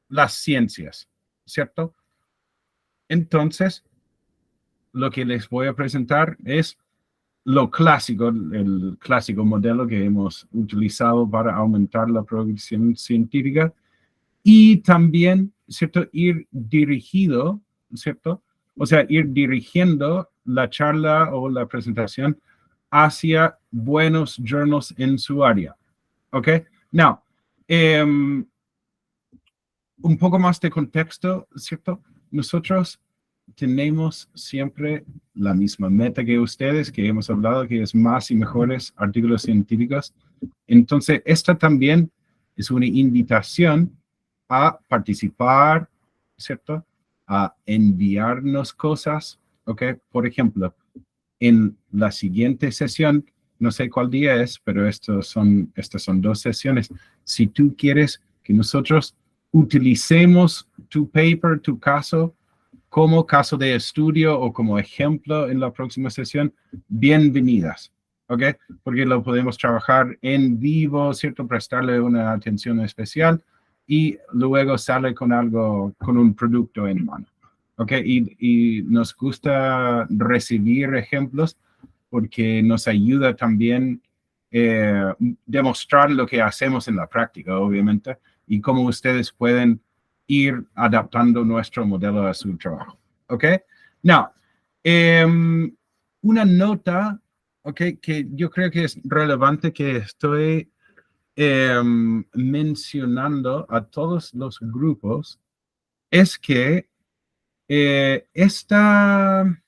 las ciencias, ¿cierto? Entonces, lo que les voy a presentar es lo clásico, el clásico modelo que hemos utilizado para aumentar la producción científica y también, ¿cierto?, ir dirigido, ¿cierto? O sea, ir dirigiendo la charla o la presentación hacia buenos journals en su área. ¿Ok? Now, un poco más de contexto, ¿cierto? Nosotros tenemos siempre la misma meta que ustedes, que hemos hablado, que es más y mejores artículos científicos. Entonces, esta también es una invitación a participar, ¿cierto? A enviarnos cosas, ¿ok? Por ejemplo, en la siguiente sesión, no sé cuál día es, pero estas son 2 sesiones. Si tú quieres que nosotros utilicemos tu paper, tu caso, como caso de estudio o como ejemplo en la próxima sesión, bienvenidas, ¿ok? Porque lo podemos trabajar en vivo, ¿cierto? Prestarle una atención especial y luego sale con algo, con un producto en mano, ¿ok? Y nos gusta recibir ejemplos porque nos ayuda también demostrar lo que hacemos en la práctica, obviamente, y cómo ustedes pueden ir adaptando nuestro modelo a su trabajo. ¿Ok? Now, una nota, ¿ok?, que yo creo que es relevante que estoy mencionando a todos los grupos es que esta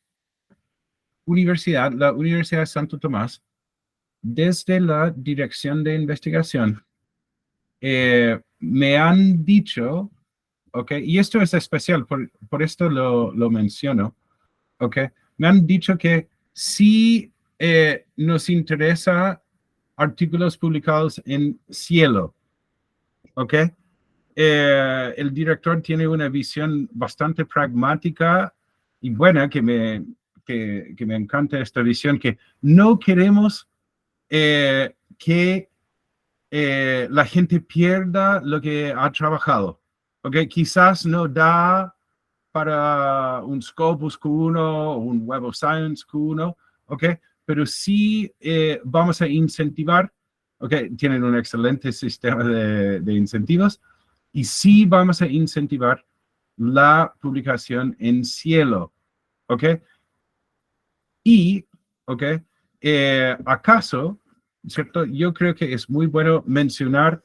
universidad, la Universidad de Santo Tomás, desde la dirección de investigación, me han dicho, ¿ok? Y esto es especial, por esto lo menciono, ¿ok? Me han dicho que sí nos interesa artículos publicados en Cielo, ¿ok? El director tiene una visión bastante pragmática y buena, que me encanta esta visión, que no queremos que la gente pierda lo que ha trabajado. ¿Ok? Quizás no da para un Scopus Q1 o un Web of Science Q1, ¿ok? Pero sí vamos a incentivar, ¿ok? Tienen un excelente sistema de incentivos y sí vamos a incentivar la publicación en Cielo, ¿ok? Y, ¿ok? ¿Acaso, cierto? Yo creo que es muy bueno mencionar,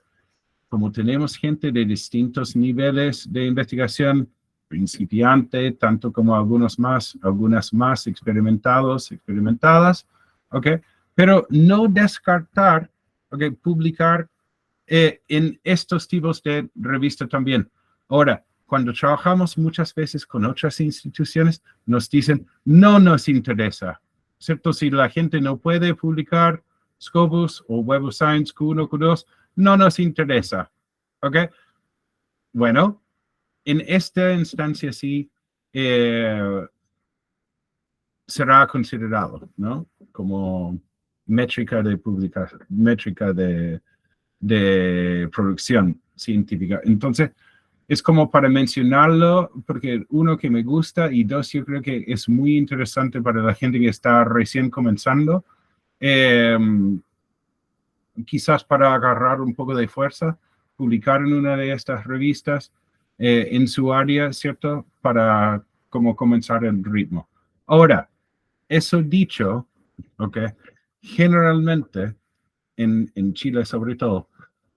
como tenemos gente de distintos niveles de investigación, principiante, tanto como algunas más experimentadas, ¿ok? Pero no descartar, ¿ok?, publicar en estos tipos de revistas también. Ahora, cuando trabajamos muchas veces con otras instituciones, nos dicen, no nos interesa, ¿cierto? Si la gente no puede publicar Scopus o Web of Science Q1, Q2, no nos interesa, ¿ok? Bueno, en esta instancia sí será considerado, ¿no? Como métrica de publicación, métrica de producción científica. Entonces, es como para mencionarlo, porque uno, que me gusta, y dos, yo creo que es muy interesante para la gente que está recién comenzando, quizás para agarrar un poco de fuerza, publicar en una de estas revistas en su área, ¿cierto? Para como comenzar el ritmo. Ahora, eso dicho, ¿ok? Generalmente, en Chile sobre todo,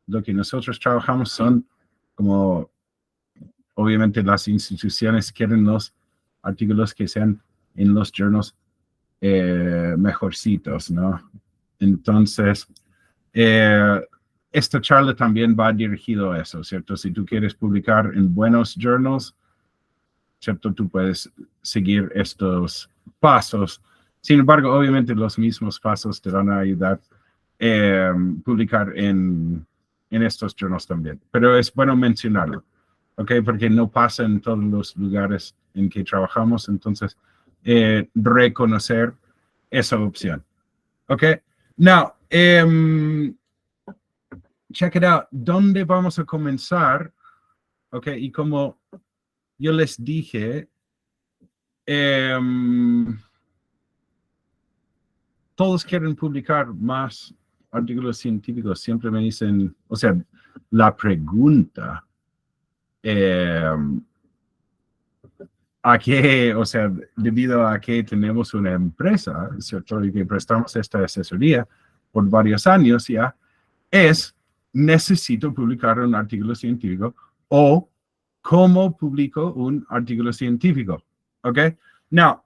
lo que nosotros trabajamos son como, obviamente las instituciones quieren los artículos que sean en los journals mejorcitos, ¿no? Entonces, esta charla también va dirigido a eso, ¿cierto? Si tú quieres publicar en buenos journals, ¿cierto? Tú puedes seguir estos pasos. Sin embargo, obviamente los mismos pasos te van a ayudar a publicar en estos journals también. Pero es bueno mencionarlo, ¿ok? Porque no pasa en todos los lugares en que trabajamos, entonces reconocer esa opción, ¿ok? Now, check it out. ¿Dónde vamos a comenzar? ¿Ok? Y como yo les dije, todos quieren publicar más artículos científicos. Siempre me dicen, o sea, la pregunta, ¿a qué? O sea, debido a que tenemos una empresa, ¿cierto? Y que prestamos esta asesoría por varios años ya, es, necesito publicar un artículo científico o cómo publico un artículo científico, ¿ok? Now,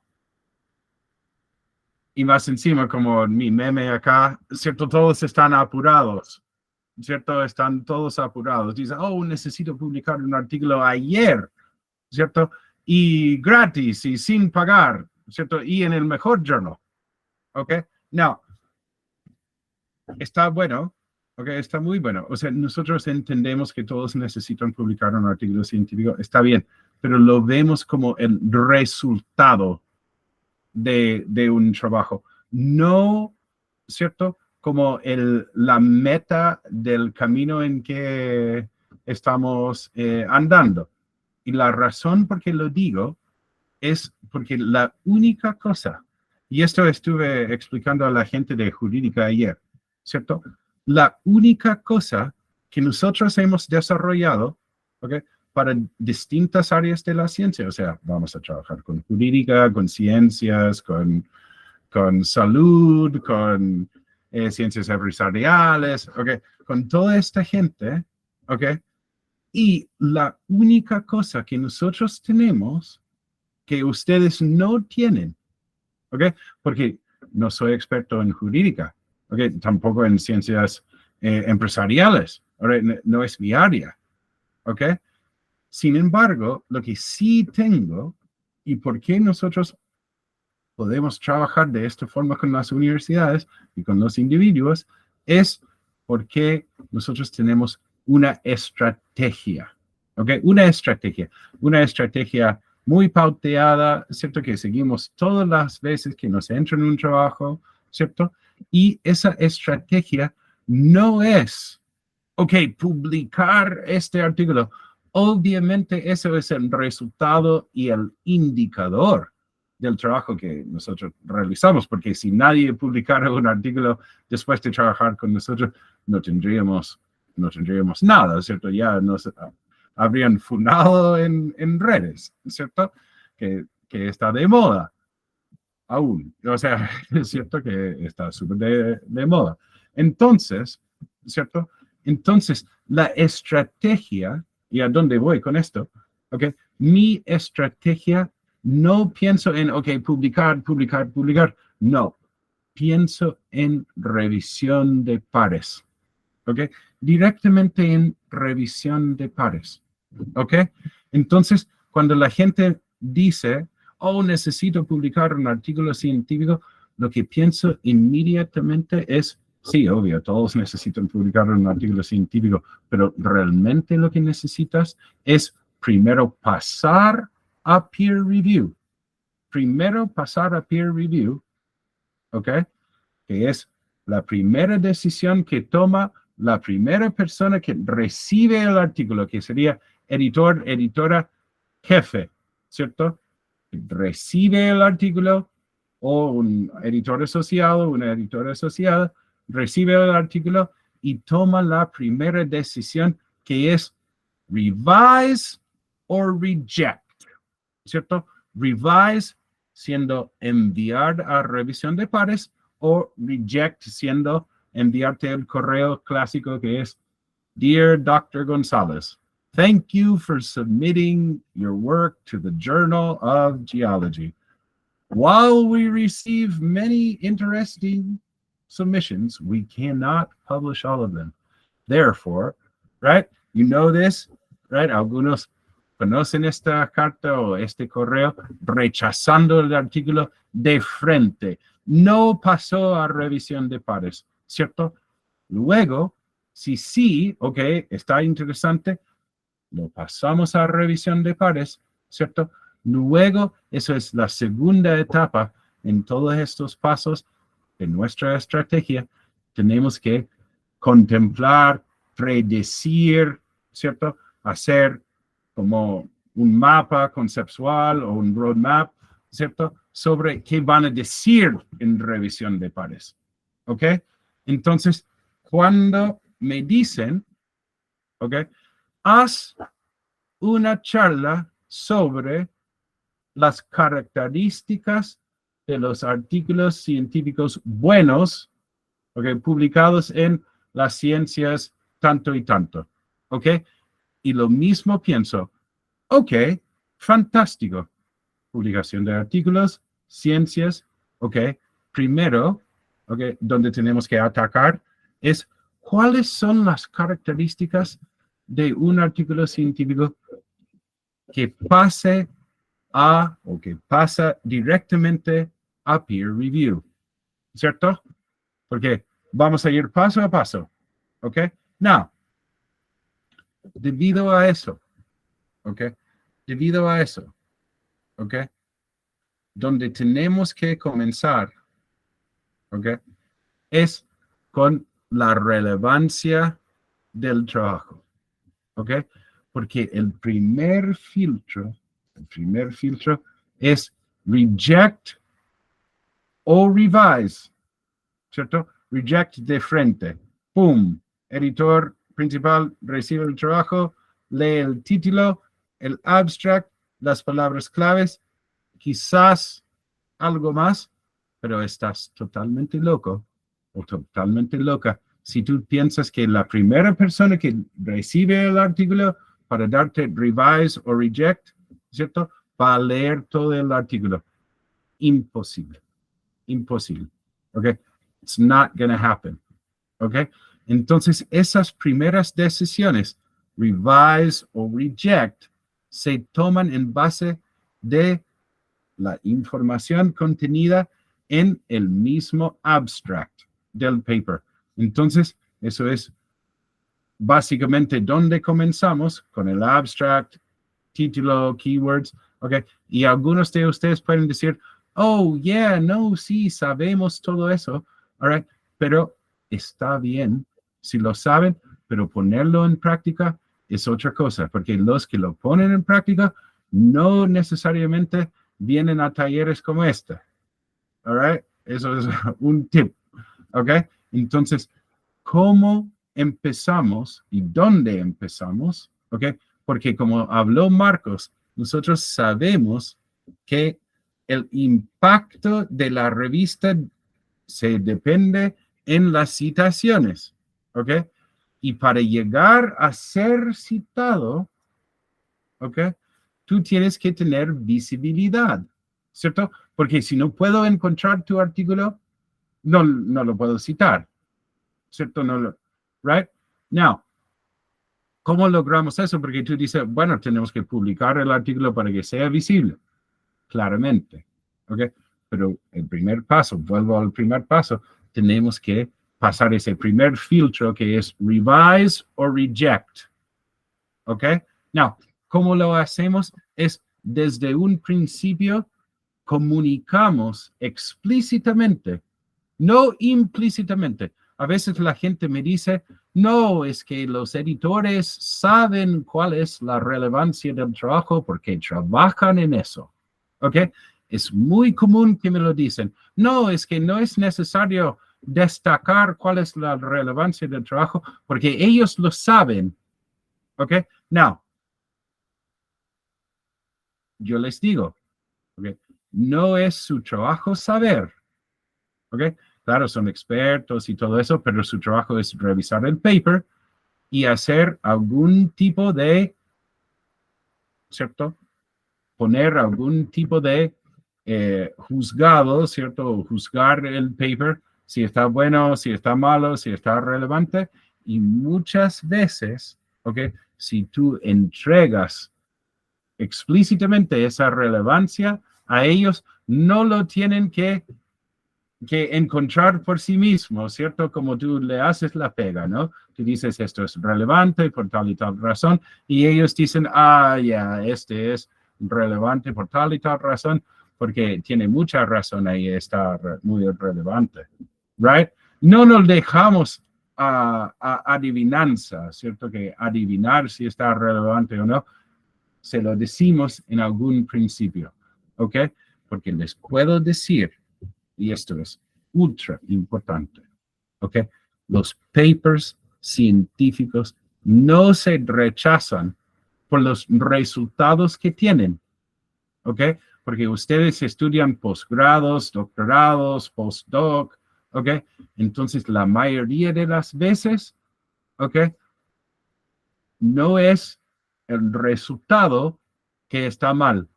y más encima, como mi meme acá, ¿cierto? Todos están apurados, ¿cierto? Están todos apurados. Dicen, oh, necesito publicar un artículo ayer, ¿cierto? Y gratis y sin pagar, ¿cierto? Y en el mejor journal, ¿ok? Now, está bueno, ¿ok? Está muy bueno. O sea, nosotros entendemos que todos necesitan publicar un artículo científico, está bien, pero lo vemos como el resultado de un trabajo, no, ¿cierto? Como la meta del camino en que estamos andando. Y la razón por qué lo digo es porque la única cosa, y esto estuve explicando a la gente de jurídica ayer, ¿cierto? La única cosa que nosotros hemos desarrollado, ¿ok? Para distintas áreas de la ciencia, o sea, vamos a trabajar con jurídica, con ciencias, con salud, con ciencias empresariales, ¿ok? Con toda esta gente, ¿ok? Y la única cosa que nosotros tenemos que ustedes no tienen, ¿ok? Porque no soy experto en jurídica, ¿ok? Tampoco en ciencias empresariales, ¿ok? No es mi área, ¿ok? Sin embargo, lo que sí tengo y por qué nosotros podemos trabajar de esta forma con las universidades y con los individuos es porque nosotros tenemos una estrategia, ¿ok? Una estrategia muy pauteada, ¿cierto? Que seguimos todas las veces que nos entra en un trabajo, ¿cierto? Y esa estrategia no es, ok, publicar este artículo. Obviamente eso es el resultado y el indicador del trabajo que nosotros realizamos, porque si nadie publicara un artículo después de trabajar con nosotros, no tendríamos nada, ¿cierto? Ya nos habrían funado en redes, ¿cierto? Que está de moda aún, o sea, es cierto que está súper de moda. Entonces, ¿cierto? Entonces, la estrategia, ¿y a dónde voy con esto? ¿Ok? Mi estrategia, no pienso en, ok, publicar. No, pienso en revisión de pares. ¿Ok? Directamente en revisión de pares. ¿Ok? Entonces, cuando la gente dice, oh, necesito publicar un artículo científico, lo que pienso inmediatamente es, sí, obvio, todos necesitan publicar un artículo científico, pero realmente lo que necesitas es primero pasar a peer review. ¿Ok? Que es la primera decisión que toma la primera persona que recibe el artículo, que sería editor, editora, jefe, ¿cierto? Recibe el artículo o un editor asociado, una editora asociada, recibe el artículo y toma la primera decisión que es revise o reject, ¿cierto? Revise siendo enviar a revisión de pares o reject siendo enviarte el correo clásico que es Dear Dr. Gonzalez, thank you for submitting your work to the Journal of Geology. While we receive many interesting submissions, we cannot publish all of them. Therefore, right, you know this, right? Algunos conocen esta carta o este correo rechazando el artículo de frente. No pasó a revisión de pares, ¿cierto? Luego, si sí, ok, está interesante, lo pasamos a revisión de pares, ¿cierto? Luego, eso es la segunda etapa en todos estos pasos de nuestra estrategia. Tenemos que contemplar, predecir, ¿cierto? Hacer como un mapa conceptual o un roadmap, ¿cierto? sobre qué van a decir en revisión de pares. ¿Ok? Entonces, cuando me dicen, ¿ok? Haz una charla sobre las características de los artículos científicos buenos, ¿ok? Publicados en las ciencias tanto y tanto. ¿Ok? Y lo mismo pienso, ok, fantástico. Publicación de artículos, ciencias, ok. Primero, ok, donde tenemos que atacar es cuáles son las características de un artículo científico que pase o que pasa directamente a peer review, ¿cierto? Porque vamos a ir paso a paso, ¿ok? Now, debido a eso, ¿ok? Debido a eso, ¿ok? Donde tenemos que comenzar, ¿ok? Es con la relevancia del trabajo, ¿ok? Porque el primer filtro es reject o revise, ¿cierto? Reject de frente, ¡pum! Editor principal recibe el trabajo, lee el título, el abstract, las palabras claves, quizás algo más, pero estás totalmente loco o totalmente loca si tú piensas que la primera persona que recibe el artículo para darte revise o reject, ¿cierto? Va a leer todo el artículo. Imposible. Imposible. ¿Ok? It's not going to happen. ¿Ok? Entonces, esas primeras decisiones, revise o reject, se toman en base de la información contenida en el mismo abstract del paper. Entonces, eso es básicamente donde comenzamos con el abstract, título, keywords, ¿ok? Y algunos de ustedes pueden decir, oh, yeah, no, sí, sabemos todo eso, all right, pero está bien si lo saben, pero ponerlo en práctica es otra cosa, porque los que lo ponen en práctica no necesariamente vienen a talleres como este, all right? Eso es un tip, ¿ok? Entonces, ¿cómo empezamos y dónde empezamos? ¿Ok? Porque como habló Marcos, nosotros sabemos que el impacto de la revista se depende en las citaciones, ¿ok? Y para llegar a ser citado, ¿ok? Tú tienes que tener visibilidad, ¿cierto? Porque si no puedo encontrar tu artículo, no lo puedo citar, ¿cierto? Right? Now, ¿cómo logramos eso? Porque tú dices, bueno, tenemos que publicar el artículo para que sea visible. Claramente, ¿ok? Pero el primer paso, vuelvo al primer paso, tenemos que pasar ese primer filtro que es revise o reject, ¿ok? Now, ¿cómo lo hacemos? Es desde un principio comunicamos explícitamente, no implícitamente. A veces la gente me dice, no, es que los editores saben cuál es la relevancia del trabajo porque trabajan en eso. ¿Ok? Es muy común que me lo dicen. No, es que no es necesario destacar cuál es la relevancia del trabajo porque ellos lo saben. ¿Ok? Now, yo les digo, ¿ok? No es su trabajo saber. ¿Ok? Claro, son expertos y todo eso, pero su trabajo es revisar el paper y hacer algún tipo de, ¿cierto? Poner algún tipo de juzgado, ¿cierto? Juzgar el paper, si está bueno, si está malo, si está relevante. Y muchas veces, ¿ok? Si tú entregas explícitamente esa relevancia a ellos, no lo tienen que encontrar por sí mismo, ¿cierto? Como tú le haces la pega, ¿no? Tú dices, esto es relevante por tal y tal razón, y ellos dicen, ya, este es relevante por tal y tal razón, porque tiene mucha razón ahí, está muy relevante, ¿right? No nos dejamos a adivinanza, ¿cierto? Que adivinar si está relevante o no, se lo decimos en algún principio, ¿ok? Porque les puedo decir, y esto es ultra importante, ¿ok? Los papers científicos no se rechazan por los resultados que tienen, ¿ok? Porque ustedes estudian posgrados, doctorados, postdoc, ¿ok? Entonces, la mayoría de las veces, ¿ok? No es el resultado que está mal,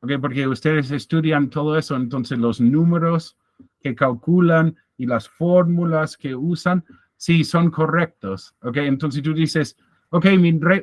¿ok? Porque ustedes estudian todo eso, entonces los números que calculan y las fórmulas que usan, sí, son correctos, ¿ok? Entonces tú dices, ok,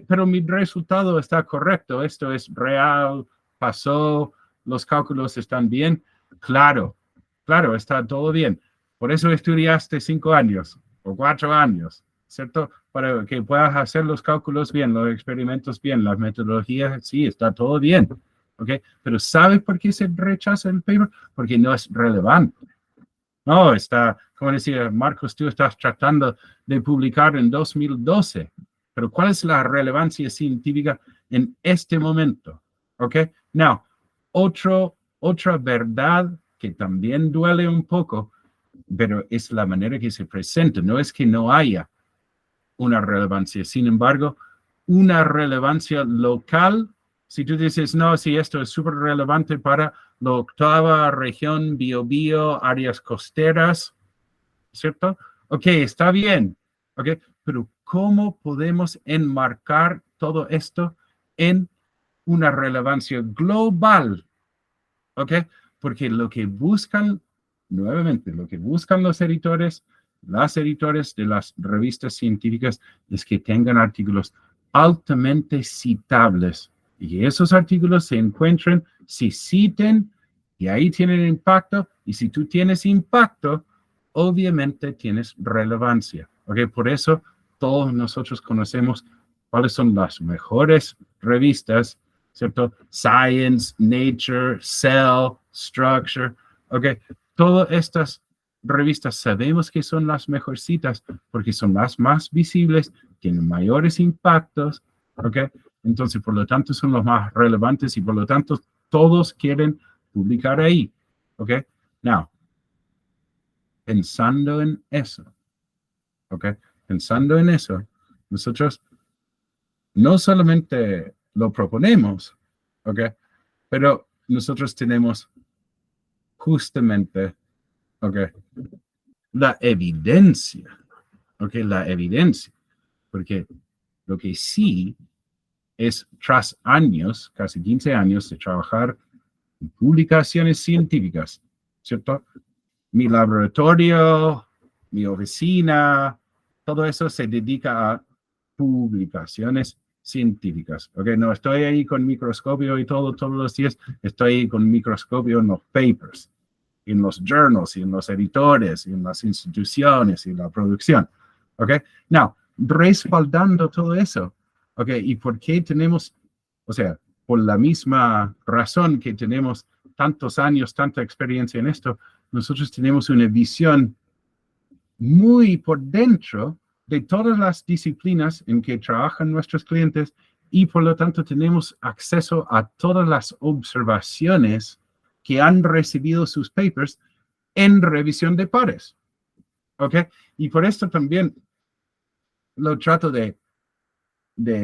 pero mi resultado está correcto, esto es real, pasó, los cálculos están bien. Claro, claro, está todo bien. Por eso estudiaste 5 años o 4 años, ¿cierto? Para que puedas hacer los cálculos bien, los experimentos bien, las metodologías, sí, está todo bien, ¿ok? Pero ¿sabes por qué se rechaza el paper? Porque no es relevante. No, está, como decía Marcos, tú estás tratando de publicar en 2012, pero ¿cuál es la relevancia científica en este momento? ¿Ok? Now, otra verdad que también duele un poco, pero es la manera que se presenta, no es que no haya una relevancia, sin embargo, una relevancia local. Si tú dices, no, si esto es súper relevante para la 8ª región, Biobío, áreas costeras, ¿cierto? Ok, está bien, ok, pero ¿cómo podemos enmarcar todo esto en una relevancia global? Ok, porque lo que buscan, nuevamente, lo que buscan los editores, las editores de las revistas científicas es que tengan artículos altamente citables y que esos artículos se encuentren, se citen y ahí tienen impacto. Y si tú tienes impacto, obviamente tienes relevancia. ¿Ok? Por eso todos nosotros conocemos cuáles son las mejores revistas, ¿cierto? Science, Nature, Cell, Structure. ¿Ok? Todas estas revistas sabemos que son las mejorcitas porque son las más visibles, tienen mayores impactos. ¿Ok? Entonces, por lo tanto, son los más relevantes y por lo tanto, todos quieren publicar ahí. ¿Ok? Now, pensando en eso, ¿ok? Pensando en eso, nosotros no solamente lo proponemos, ¿ok? Pero nosotros tenemos justamente, ¿ok? La evidencia, ¿ok? La evidencia, porque lo que sí es tras años, casi 15 años de trabajar en publicaciones científicas, ¿cierto? Mi laboratorio, mi oficina, todo eso se dedica a publicaciones científicas. ¿Ok? No estoy ahí con microscopio y todos los días, estoy ahí con microscopio en los papers, en los journals, y en los editores, y en las instituciones, y la producción. ¿Ok? Now, respaldando todo eso, ¿ok? ¿Y por qué tenemos, o sea, por la misma razón que tenemos tantos años, tanta experiencia en esto, nosotros tenemos una visión muy por dentro de todas las disciplinas en que trabajan nuestros clientes y por lo tanto tenemos acceso a todas las observaciones que han recibido sus papers en revisión de pares. ¿Ok? Y por esto también lo trato de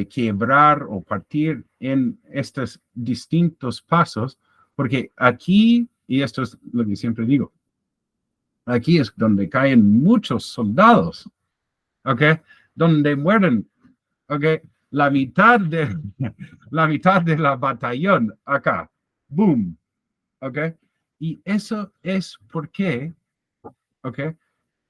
quebrar o partir en estos distintos pasos, porque aquí, y esto es lo que siempre digo, aquí es donde caen muchos soldados, ¿ok? Donde mueren, ¿ok? La mitad de la batallón acá, boom, ¿ok? Y eso es porque, ¿ok?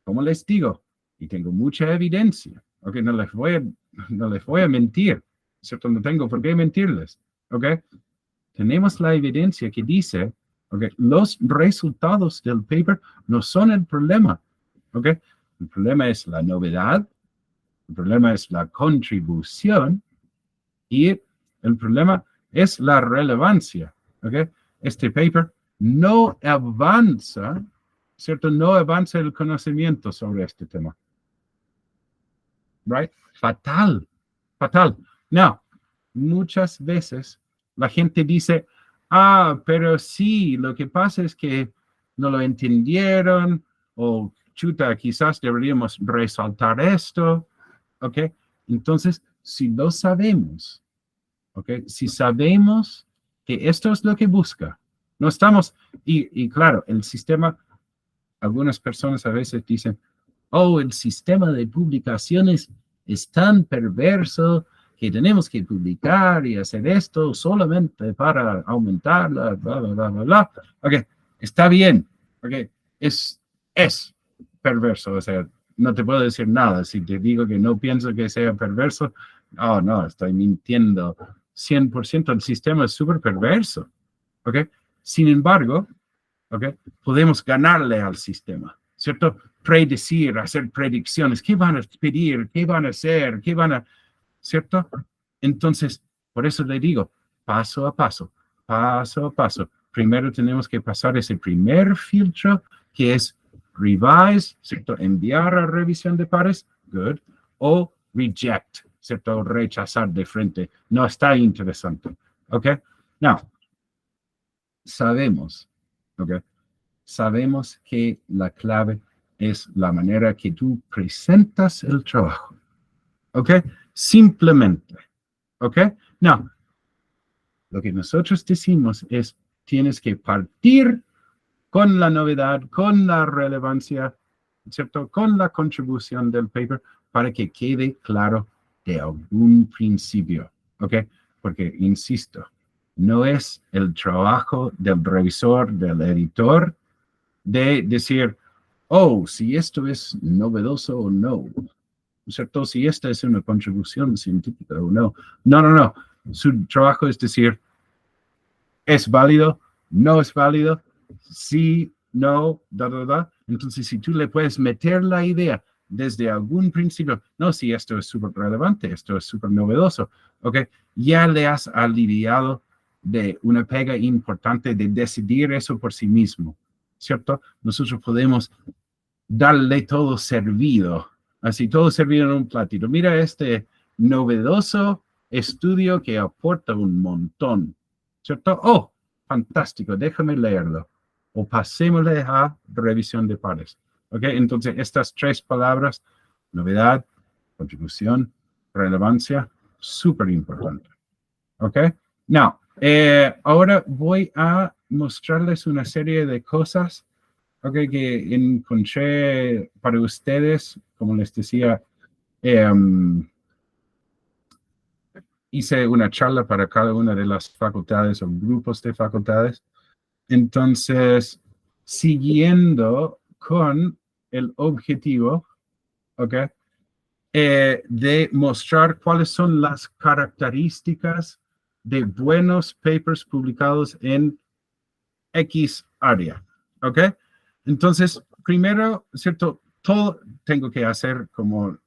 Como les digo, y tengo mucha evidencia, ¿ok? No les voy a mentir, ¿cierto? No tengo por qué mentirles, ¿ok? Tenemos la evidencia que dice, ¿ok? Los resultados del paper no son el problema, ¿ok? El problema es la novedad, el problema es la contribución y el problema es la relevancia, ¿ok? Este paper no avanza, ¿cierto? No avanza el conocimiento sobre este tema. Right? Fatal, fatal. Now, muchas veces la gente dice, pero sí, lo que pasa es que no lo entendieron, o chuta, quizás deberíamos resaltar esto, ¿ok? Entonces, si lo sabemos, ¿ok? Si sabemos que esto es lo que busca, no estamos, y claro, el sistema, algunas personas a veces dicen, oh, el sistema de publicaciones es tan perverso que tenemos que publicar y hacer esto solamente para aumentar la, bla, bla, bla, bla, bla. Ok, está bien, ok, es perverso, o sea, no te puedo decir nada. Si te digo que no pienso que sea perverso, oh, no, estoy mintiendo. 100% el sistema es súper perverso, ok. Sin embargo, ok, podemos ganarle al sistema, ¿cierto? Predecir, hacer predicciones, qué van a pedir, qué van a hacer, qué van a, ¿cierto? Entonces, por eso le digo, paso a paso, paso a paso. Primero tenemos que pasar ese primer filtro, que es revise, ¿cierto? Enviar a revisión de pares, good, o reject, ¿cierto? Rechazar de frente, no está interesante, ¿ok? Now, sabemos, ¿ok? Sabemos que la clave es la manera que tú presentas el trabajo. ¿Ok? Simplemente. ¿Ok? No. Lo que nosotros decimos es, tienes que partir con la novedad, con la relevancia, ¿cierto? Con la contribución del paper para que quede claro de algún principio. ¿Ok? Porque, insisto, no es el trabajo del revisor, del editor, de decir, oh, si esto es novedoso o no, ¿cierto? Si esta es una contribución científica o no. No, no, no. Su trabajo es decir, ¿es válido? ¿No es válido? Sí, no, da, da, da. Entonces, si tú le puedes meter la idea desde algún principio, no, si esto es súper relevante, esto es súper novedoso, ¿ok? Ya le has aliviado de una pega importante de decidir eso por sí mismo, ¿cierto? Nosotros podemos darle todo servido, así todo servido en un platito. Mira este novedoso estudio que aporta un montón, ¿cierto? Oh, fantástico, déjame leerlo. O pasémosle a revisión de pares. ¿Ok? Entonces, estas tres palabras, novedad, contribución, relevancia, súper importante. ¿Ok? Now, ahora voy a mostrarles una serie de cosas, okay, que encontré para ustedes. Como les decía, hice una charla para cada una de las facultades o grupos de facultades. Entonces, siguiendo con el objetivo, ¿ok? De mostrar cuáles son las características de buenos papers publicados en X área, ¿ok? Entonces, primero, ¿cierto? Todo tengo que hacer como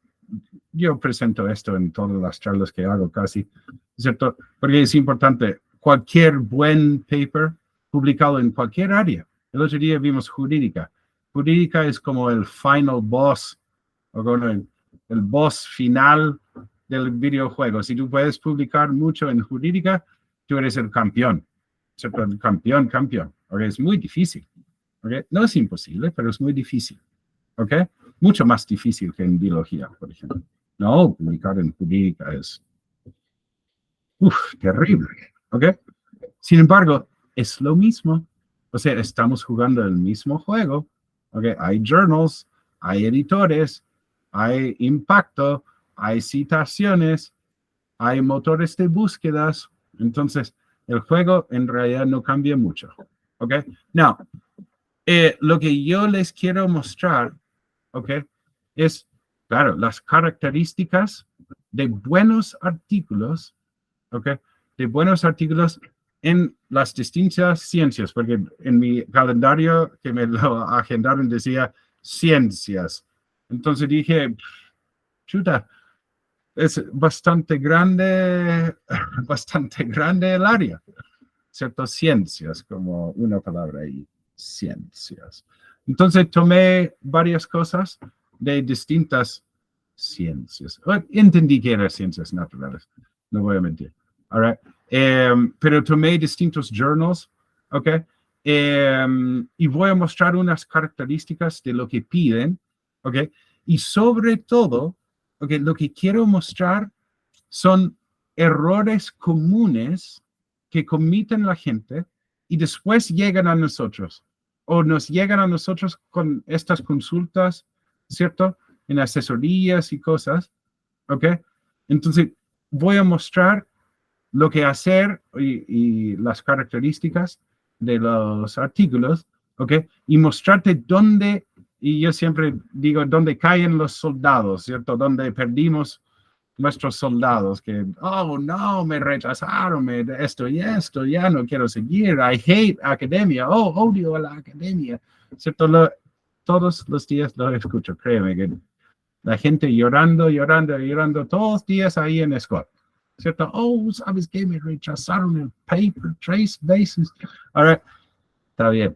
yo presento esto en todas las charlas que hago casi, ¿cierto? Porque es importante, cualquier buen paper publicado en cualquier área. El otro día vimos jurídica. Jurídica es como el final boss, o como el boss final del videojuego. Si tú puedes publicar mucho en jurídica, tú eres el campeón, ¿cierto? El campeón, campeón. Okay? Es muy difícil. Okay? No es imposible, pero es muy difícil. ¿Ok? Mucho más difícil que en biología, por ejemplo. No, publicar en jurídica es terrible. ¿Ok? Sin embargo, es lo mismo. O sea, estamos jugando el mismo juego. ¿Ok? Hay journals, hay editores, hay impacto, hay citaciones, hay motores de búsquedas. Entonces, el juego en realidad no cambia mucho. ¿Ok? Now, lo que yo les quiero mostrar, ¿ok? Es, claro, las características de buenos artículos, ¿ok? De buenos artículos en las distintas ciencias, porque en mi calendario que me lo agendaron decía ciencias. Entonces dije, chuta, es bastante grande el área, ¿cierto? Ciencias, como una palabra ahí, ciencias. Entonces tomé varias cosas de distintas ciencias. Entendí que eran ciencias naturales, no voy a mentir. All right. Pero tomé distintos journals, ¿ok? Y voy a mostrar unas características de lo que piden, ¿ok? Y sobre todo, ¿ok? Lo que quiero mostrar son errores comunes que cometen la gente y después llegan a nosotros, o nos llegan a nosotros con estas consultas, ¿cierto? En asesorías y cosas, ¿ok? Entonces, voy a mostrar lo que hacer y las características de los artículos, ¿ok? Y mostrarte dónde, y yo siempre digo, dónde caen los soldados, ¿cierto? Dónde perdimos nuestros soldados, que, oh, no, me rechazaron, esto y esto, ya no quiero seguir, I hate academia, oh, odio a la academia, ¿cierto? Todos los días lo escucho, créeme, que la gente llorando, llorando, llorando, todos los días ahí en Scott. ¿Cierto? Oh, ¿sabes qué? Me rechazaron el paper 3 veces. Ahora, está bien,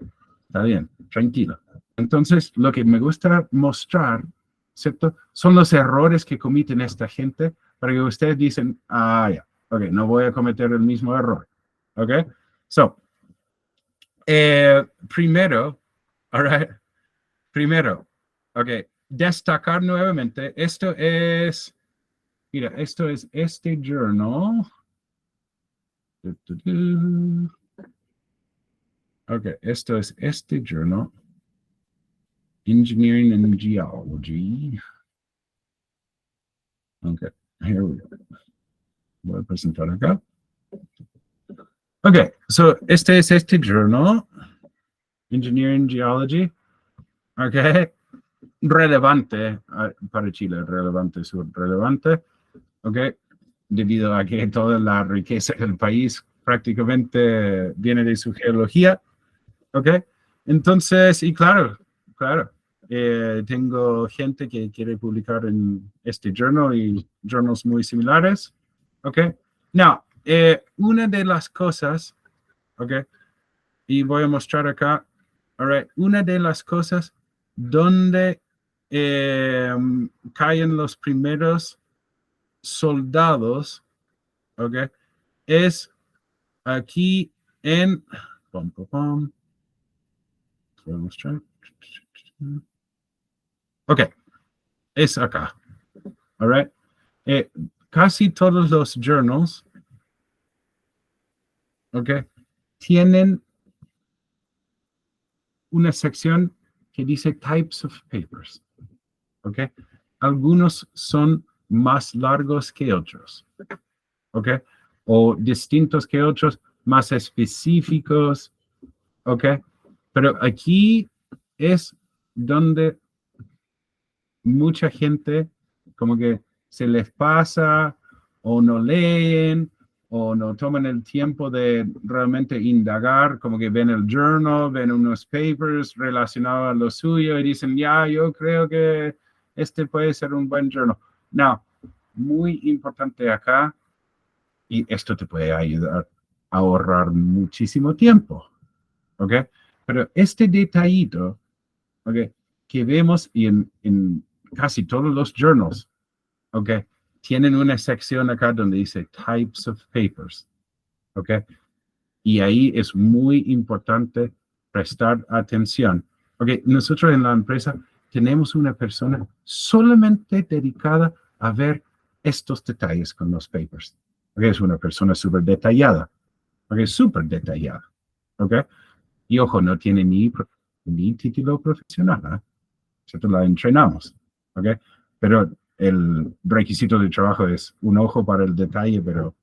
tranquilo. Entonces, lo que me gusta mostrar, ¿cierto? Son los errores que cometen esta gente para que ustedes dicen, ya, ok, no voy a cometer el mismo error. Ok? So, primero, all right, primero, ok, destacar nuevamente, esto es, mira, esto es este journal. Ok, esto es este journal. Engineering and Geology. Ok, here we go. Voy a presentar acá. Ok, so este es este journal. Engineering Geology. Ok, relevante para Chile, relevante, subrelevante. Ok, debido a que toda la riqueza del país prácticamente viene de su geología, ¿ok? Entonces, y claro, tengo gente que quiere publicar en este journal y journals muy similares, ¿ok? Now, una de las cosas, ¿ok? Y voy a mostrar acá, all right, una de las cosas donde caen los primeros soldados, ¿ok? Es aquí en... Voy a mostrar. Ok, es acá. All right. Casi todos los journals, ¿ok? Tienen una sección que dice Types of Papers, ¿ok? Algunos son más largos que otros, ¿ok? O distintos que otros, más específicos, ¿ok? Pero aquí es donde mucha gente como que se les pasa o no leen o no toman el tiempo de realmente indagar, como que ven el journal, ven unos papers relacionados a lo suyo y dicen, ya, yo creo que este puede ser un buen journal. No, muy importante acá, y esto te puede ayudar a ahorrar muchísimo tiempo, ¿ok? Pero este detallito, ¿ok? Que vemos en casi todos los journals, ¿ok? Tienen una sección acá donde dice Types of Papers, ¿ok? Y ahí es muy importante prestar atención, ¿ok? Nosotros en la empresa tenemos una persona solamente dedicada a ver estos detalles con los papers, ¿ok? Es una persona súper detallada, ¿ok? Súper detallada, ¿ok? Y ojo, no tiene ni título profesional, ¿eh? Nosotros la entrenamos, ¿ok? Pero el requisito de trabajo es un ojo para el detalle, pero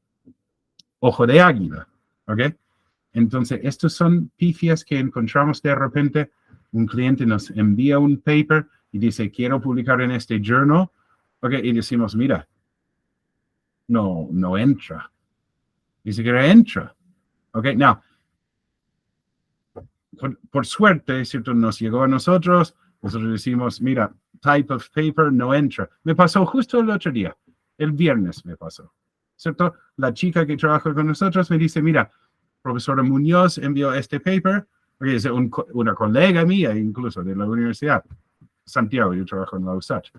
ojo de águila, ¿ok? Entonces, estos son pifias que encontramos de repente. Un cliente nos envía un paper y dice, quiero publicar en este journal, ¿ok? Y decimos, mira, no entra. Ni siquiera entra, ¿ok? Now, por suerte, ¿cierto? Nos llegó a nosotros decimos, mira, type of paper no entra. Me pasó justo el otro día, el viernes me pasó, ¿cierto? La chica que trabaja con nosotros me dice, mira, profesora Muñoz envió este paper, porque es una colega mía incluso de la universidad, Santiago, yo trabajo en la USACH,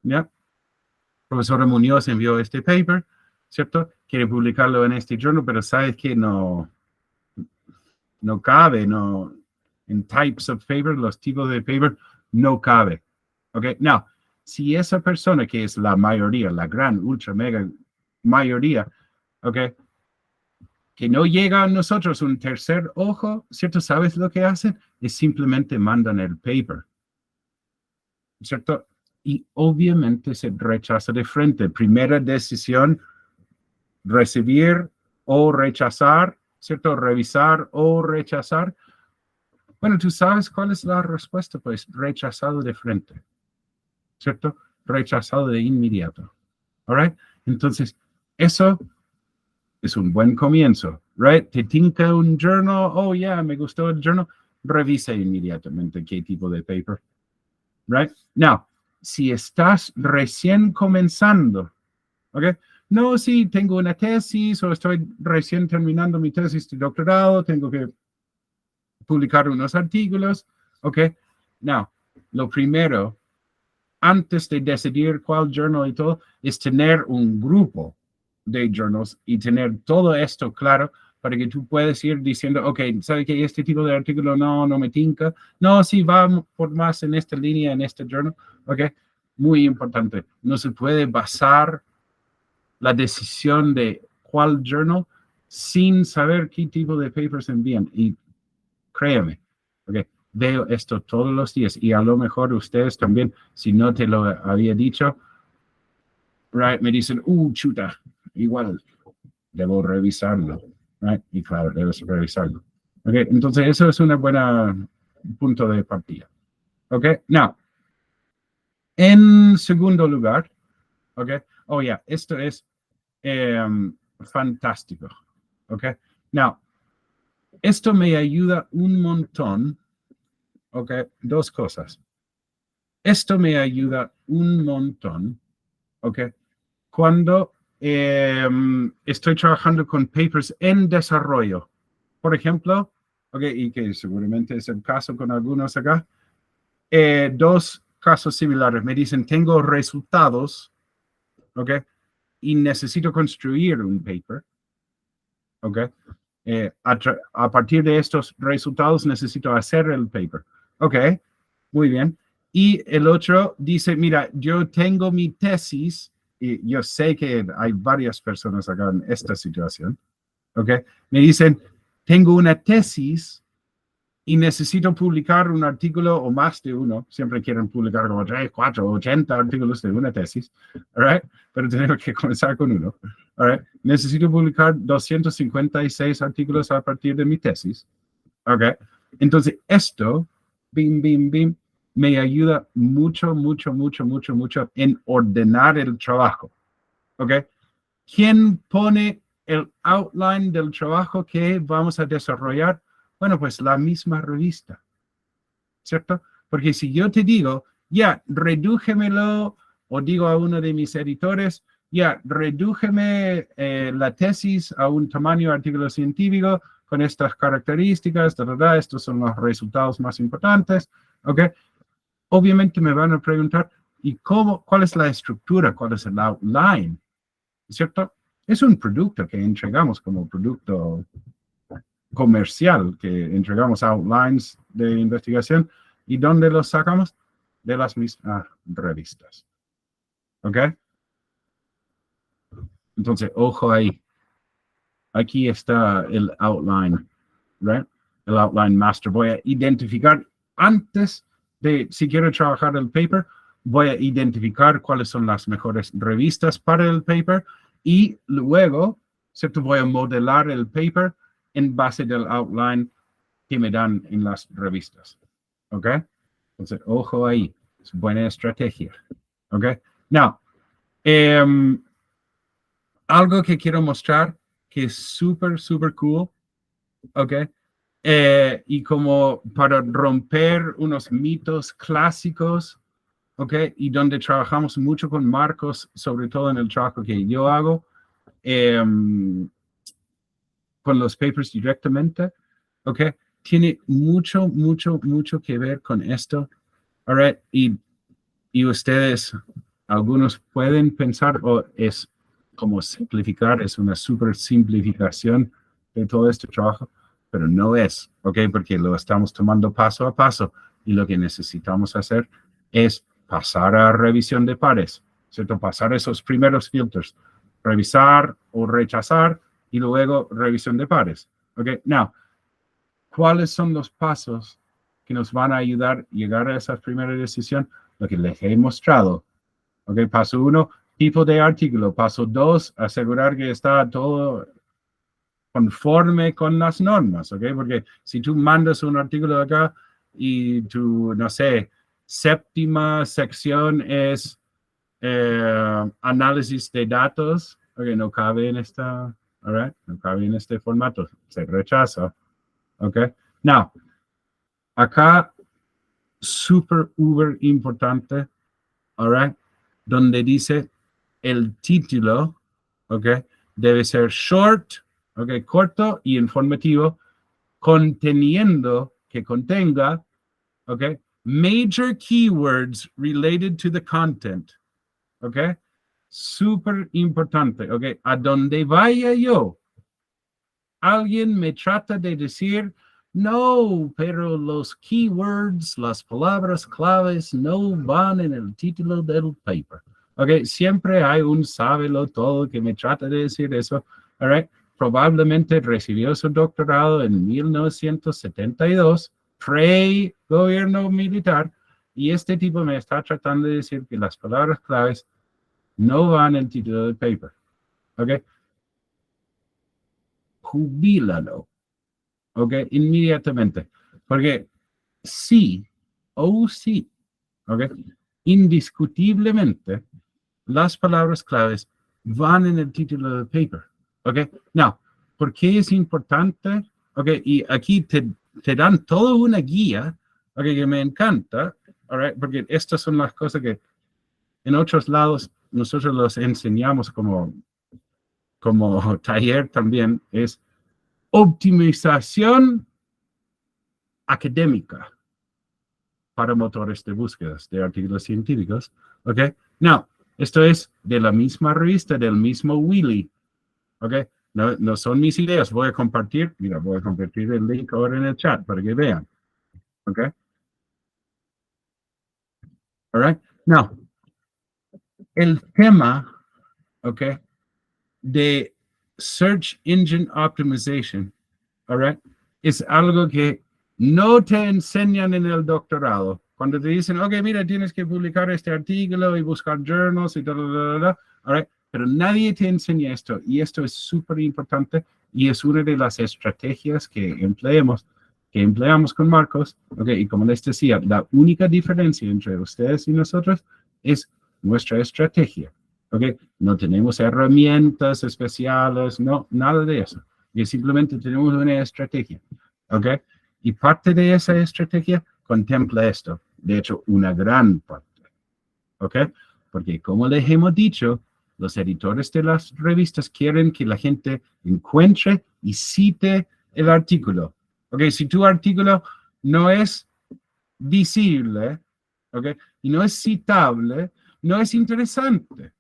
¿ya? Profesora Muñoz envió este paper, ¿cierto? quiere publicarlo en este journal, pero sabes que no cabe, en types of paper, los tipos de paper, no cabe. Okay, now, si esa persona, que es la mayoría, la gran, ultra, mega mayoría, okay, que no llega a nosotros un tercer ojo, ¿cierto? ¿Sabes lo que hacen? Es simplemente mandan el paper, ¿cierto? Y obviamente se rechaza de frente. Primera decisión, recibir o rechazar, ¿cierto? Revisar o rechazar. Bueno, ¿tú sabes cuál es la respuesta? Pues rechazado de frente, ¿cierto? Rechazado de inmediato. All right? Entonces, eso es un buen comienzo, right? Te tinca un journal, oh yeah, me gustó el journal, revisa inmediatamente qué tipo de paper, right? Now, si estás recién comenzando, ¿ok? No, sí, tengo una tesis o estoy recién terminando mi tesis de doctorado, tengo que publicar unos artículos, ¿ok? Now, lo primero, antes de decidir cuál journal y todo, es tener un grupo de journals y tener todo esto claro para que tú puedas ir diciendo, ok, ¿sabe que este tipo de artículo no me tinca? No, sí, va por más en esta línea, en este journal, ok. Muy importante, no se puede basar la decisión de cuál journal sin saber qué tipo de papers envían. Y créeme, ok, veo esto todos los días y a lo mejor ustedes también, si no te lo había dicho, right, me dicen, chuta, igual, debo revisarlo, right, y claro, debes revisarlo. Ok, entonces eso es un buen punto de partida. Ok, now, en segundo lugar, ok, oh yeah, esto es fantástico, ok, now, esto me ayuda un montón, ok, dos cosas. Esto me ayuda un montón, ok, cuando estoy trabajando con papers en desarrollo. Por ejemplo, ok, y que seguramente es el caso con algunos acá, dos casos similares. Me dicen, tengo resultados, ok, y necesito construir un paper, ok. A partir de estos resultados necesito hacer el paper. Ok, muy bien. Y el otro dice, mira, yo tengo mi tesis, y yo sé que hay varias personas acá en esta situación, ¿ok? Me dicen, tengo una tesis y necesito publicar un artículo o más de uno. Siempre quieren publicar como 3, 4, 80 artículos de una tesis, all right? Pero tenemos que comenzar con uno, all right? Necesito publicar 256 artículos a partir de mi tesis, ¿ok? Entonces, esto, bim, bim, bim, me ayuda mucho, mucho, mucho, mucho, mucho en ordenar el trabajo, ¿ok? ¿Quién pone el outline del trabajo que vamos a desarrollar? Bueno, pues la misma revista, ¿cierto? Porque si yo te digo, ya, redújemelo, o digo a uno de mis editores, ya, redújeme la tesis a un tamaño artículo científico con estas características, estos son los resultados más importantes, ¿ok? Obviamente me van a preguntar, ¿y cuál es la estructura? ¿Cuál es el outline? ¿Cierto? Es un producto que entregamos como producto comercial, que entregamos outlines de investigación. ¿Y dónde los sacamos? De las mismas revistas. ¿Ok? Entonces, ojo ahí. Aquí está el outline, ¿right? El outline master. Voy a identificar antes de, si quiero trabajar el paper, voy a identificar cuáles son las mejores revistas para el paper y luego, ¿cierto? Voy a modelar el paper en base del outline que me dan en las revistas. ¿Ok? Entonces, ojo ahí. Es buena estrategia. ¿Ok? Now, algo que quiero mostrar que es súper, súper cool. ¿Ok? Y como para romper unos mitos clásicos, ¿ok? Y donde trabajamos mucho con Marcos, sobre todo en el trabajo que yo hago, con los papers directamente, ¿ok? Tiene mucho, mucho, mucho que ver con esto, all right? Y ustedes, algunos pueden pensar, es como simplificar, es una super simplificación de todo este trabajo, pero no es, ¿ok? Porque lo estamos tomando paso a paso y lo que necesitamos hacer es pasar a revisión de pares, ¿cierto? Pasar esos primeros filtros, revisar o rechazar y luego revisión de pares, ¿ok? Now, ¿cuáles son los pasos que nos van a ayudar a llegar a esa primera decisión? Lo que les he mostrado, ¿ok? Paso 1, tipo de artículo. Paso 2, asegurar que está todo conforme con las normas, ¿ok? Porque si tú mandas un artículo de acá y tu, no sé, séptima sección es análisis de datos, ok, no cabe en esta, all right, no cabe en este formato, se rechaza, ok. Now, acá, super, uber importante, all right, donde dice el título, ok, debe ser short, ok, corto y informativo, conteniendo, que contenga, ok, major keywords related to the content, ok, súper importante, ok, a donde vaya yo, alguien me trata de decir, no, pero los keywords, las palabras claves no van en el título del paper. Ok, siempre hay un sábelo todo que me trata de decir eso. All right? Probablemente recibió su doctorado en 1972, pre-gobierno militar, y este tipo me está tratando de decir que las palabras claves no van en el título del paper. Ok, jubílalo. Ok, inmediatamente. Porque sí, sí, ok, indiscutiblemente, las palabras claves van en el título del paper. Ok, now, ¿por qué es importante? Ok, y aquí te dan toda una guía, ok, que me encanta, all right, porque estas son las cosas que en otros lados nosotros los enseñamos como taller también, es optimización académica para motores de búsquedas de artículos científicos. ¿Ok? Now, esto es de la misma revista, del mismo Willy. ¿Ok? No son mis ideas. Voy a compartir el link ahora en el chat para que vean. ¿Ok? All right? Now, el tema, ¿ok? De Search Engine Optimization, all right, es algo que no te enseñan en el doctorado. Cuando te dicen, ok, mira, tienes que publicar este artículo y buscar journals y todo, all right, pero nadie te enseña esto. Y esto es súper importante y es una de las estrategias que empleamos con Marcos. Ok, y como les decía, la única diferencia entre ustedes y nosotros es nuestra estrategia. Ok, no tenemos herramientas especiales, no, nada de eso. Y simplemente tenemos una estrategia. ¿Ok? Y parte de esa estrategia contempla esto. De hecho, una gran parte. ¿Ok? Porque como les hemos dicho, los editores de las revistas quieren que la gente encuentre y cite el artículo. ¿Ok? Si tu artículo no es visible, ¿ok? Y no es citable, no es interesante.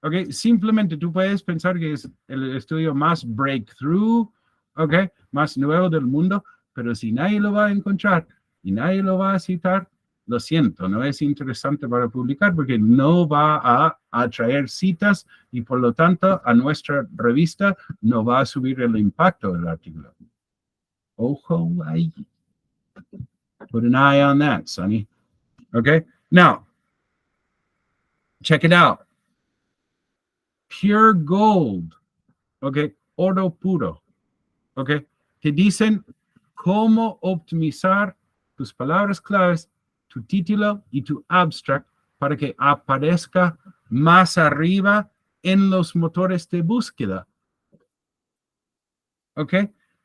¿Ok? Simplemente tú puedes pensar que es el estudio más breakthrough, ¿ok? Más nuevo del mundo, pero si nadie lo va a encontrar y nadie lo va a citar, lo siento, no es interesante para publicar porque no va a atraer citas y por lo tanto a nuestra revista no va a subir el impacto del artículo. Ojo ahí. Put an eye on that, Sonny. Okay? Now, check it out. Pure gold, ¿ok? Oro puro, ¿ok? Te dicen cómo optimizar tus palabras claves, tu título y tu abstract para que aparezca más arriba en los motores de búsqueda, ¿ok?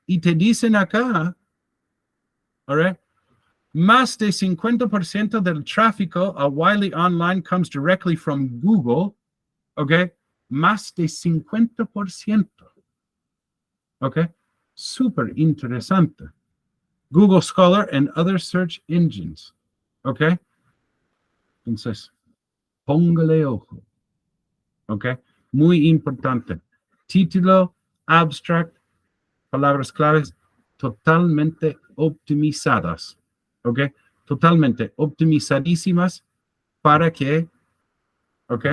Y te dicen acá, all right, más de 50% del tráfico a Wiley Online comes directly from Google, ¿ok? Más de 50%. ¿Ok? Súper interesante. Google Scholar and other search engines. ¿Ok? Entonces, póngale ojo. ¿Ok? muy importante. Título, abstract, palabras claves, totalmente optimizadas, ¿ok? Totalmente optimizadísimas para que, ¿ok?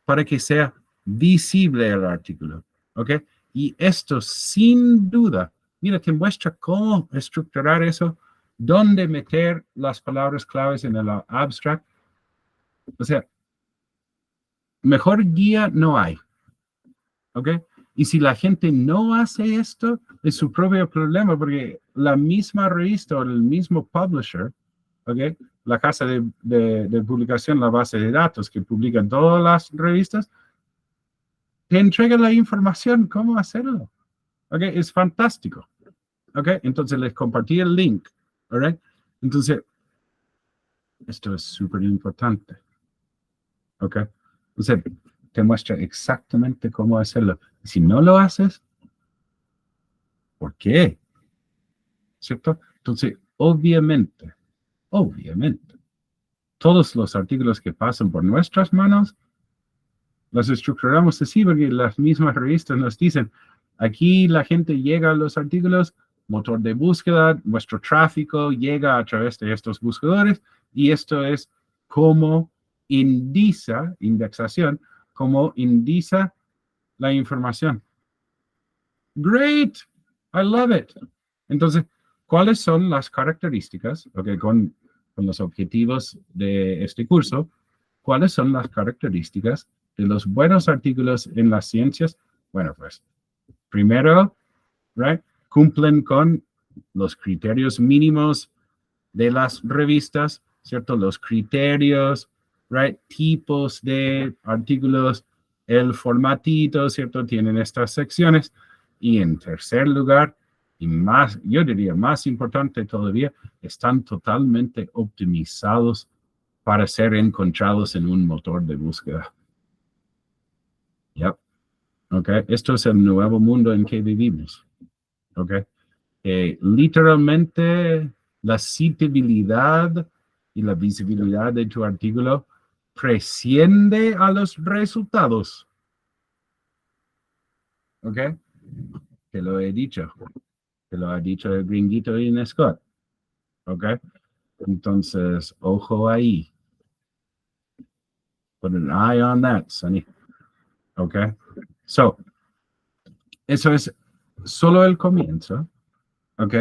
Para que sea visible el artículo, ¿ok? Y esto sin duda, mira, te muestra cómo estructurar eso, dónde meter las palabras claves en el abstract. O sea, mejor guía no hay, ¿ok? Y si la gente no hace esto, es su propio problema, porque la misma revista o el mismo publisher, ¿ok? La casa de publicación, la base de datos que publica todas las revistas, te entrega la información cómo hacerlo, ¿ok? Es fantástico, ¿ok? Entonces les compartí el link, ¿ok? Entonces, esto es súper importante, ¿ok? Entonces, te muestra exactamente cómo hacerlo. Si no lo haces, ¿por qué? ¿Cierto? Entonces, obviamente, todos los artículos que pasan por nuestras manos, los estructuramos así porque las mismas revistas nos dicen, aquí la gente llega a los artículos, motor de búsqueda, nuestro tráfico llega a través de estos buscadores y esto es como indexación, como indica la información. Great, I love it. Entonces, ¿cuáles son las características, okay, con los objetivos de este curso? ¿Cuáles son las características de los buenos artículos en las ciencias? Bueno, pues, primero, right, cumplen con los criterios mínimos de las revistas, ¿cierto? Los criterios, right, tipos de artículos, el formatito, ¿cierto? Tienen estas secciones. Y en tercer lugar, y más, yo diría más importante todavía, están totalmente optimizados para ser encontrados en un motor de búsqueda. Yep. Okay. Esto es el nuevo mundo en que vivimos. Okay. Literalmente, la citabilidad y la visibilidad de tu artículo presciende a los resultados. ¿Ok? Te lo he dicho. Te lo ha dicho el gringuito en Scott. ¿Ok? Entonces, ojo ahí. Put an eye on that, Sonny. ¿Ok? So, eso es solo el comienzo. ¿Ok?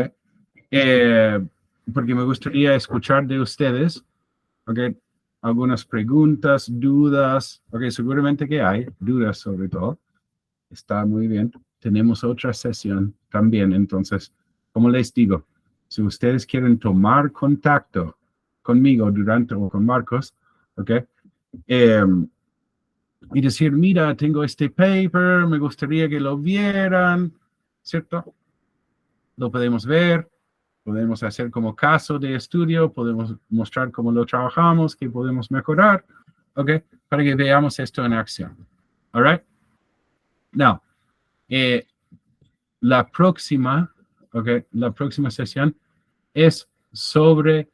Porque me gustaría escuchar de ustedes, ¿ok? Algunas preguntas, dudas, ¿ok? Seguramente que hay dudas sobre todo. Está muy bien. Tenemos otra sesión también, entonces, como les digo, si ustedes quieren tomar contacto conmigo durante o con Marcos, ¿ok? Y decir, mira, tengo este paper, me gustaría que lo vieran, ¿cierto? Lo podemos ver, podemos hacer como caso de estudio, podemos mostrar cómo lo trabajamos, qué podemos mejorar, ¿ok? Para que veamos esto en acción. All right? Now, la próxima sesión es sobre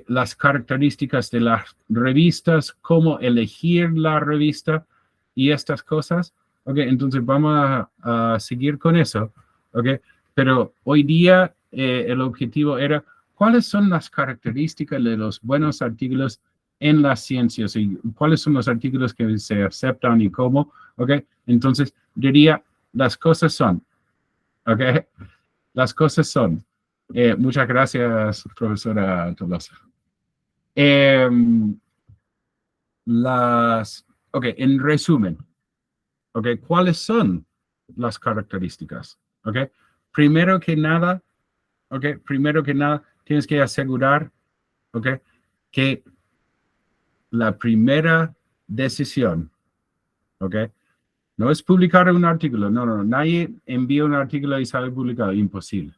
las características de las revistas, cómo elegir la revista y estas cosas. Ok, entonces vamos a seguir con eso. Ok, pero hoy día el objetivo era cuáles son las características de los buenos artículos en las ciencias y cuáles son los artículos que se aceptan y cómo. Ok, entonces diría las cosas son. Ok, las cosas son. Muchas gracias, profesora Tolosa. Ok, en resumen, ok, ¿cuáles son las características? Ok, primero que nada, tienes que asegurar, ok, que la primera decisión, ok, no es publicar un artículo, no, nadie envía un artículo y sale publicado, imposible.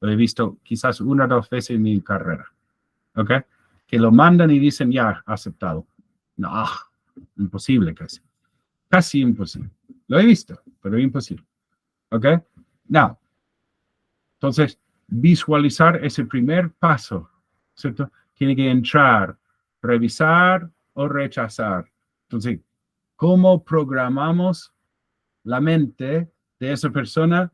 Lo he visto quizás 1 o 2 veces en mi carrera, ¿ok? Que lo mandan y dicen, ya, aceptado. No, imposible casi imposible. Lo he visto, pero imposible, ¿ok? Now, entonces, visualizar ese primer paso, ¿cierto? Tiene que entrar, revisar o rechazar. Entonces, cómo programamos la mente de esa persona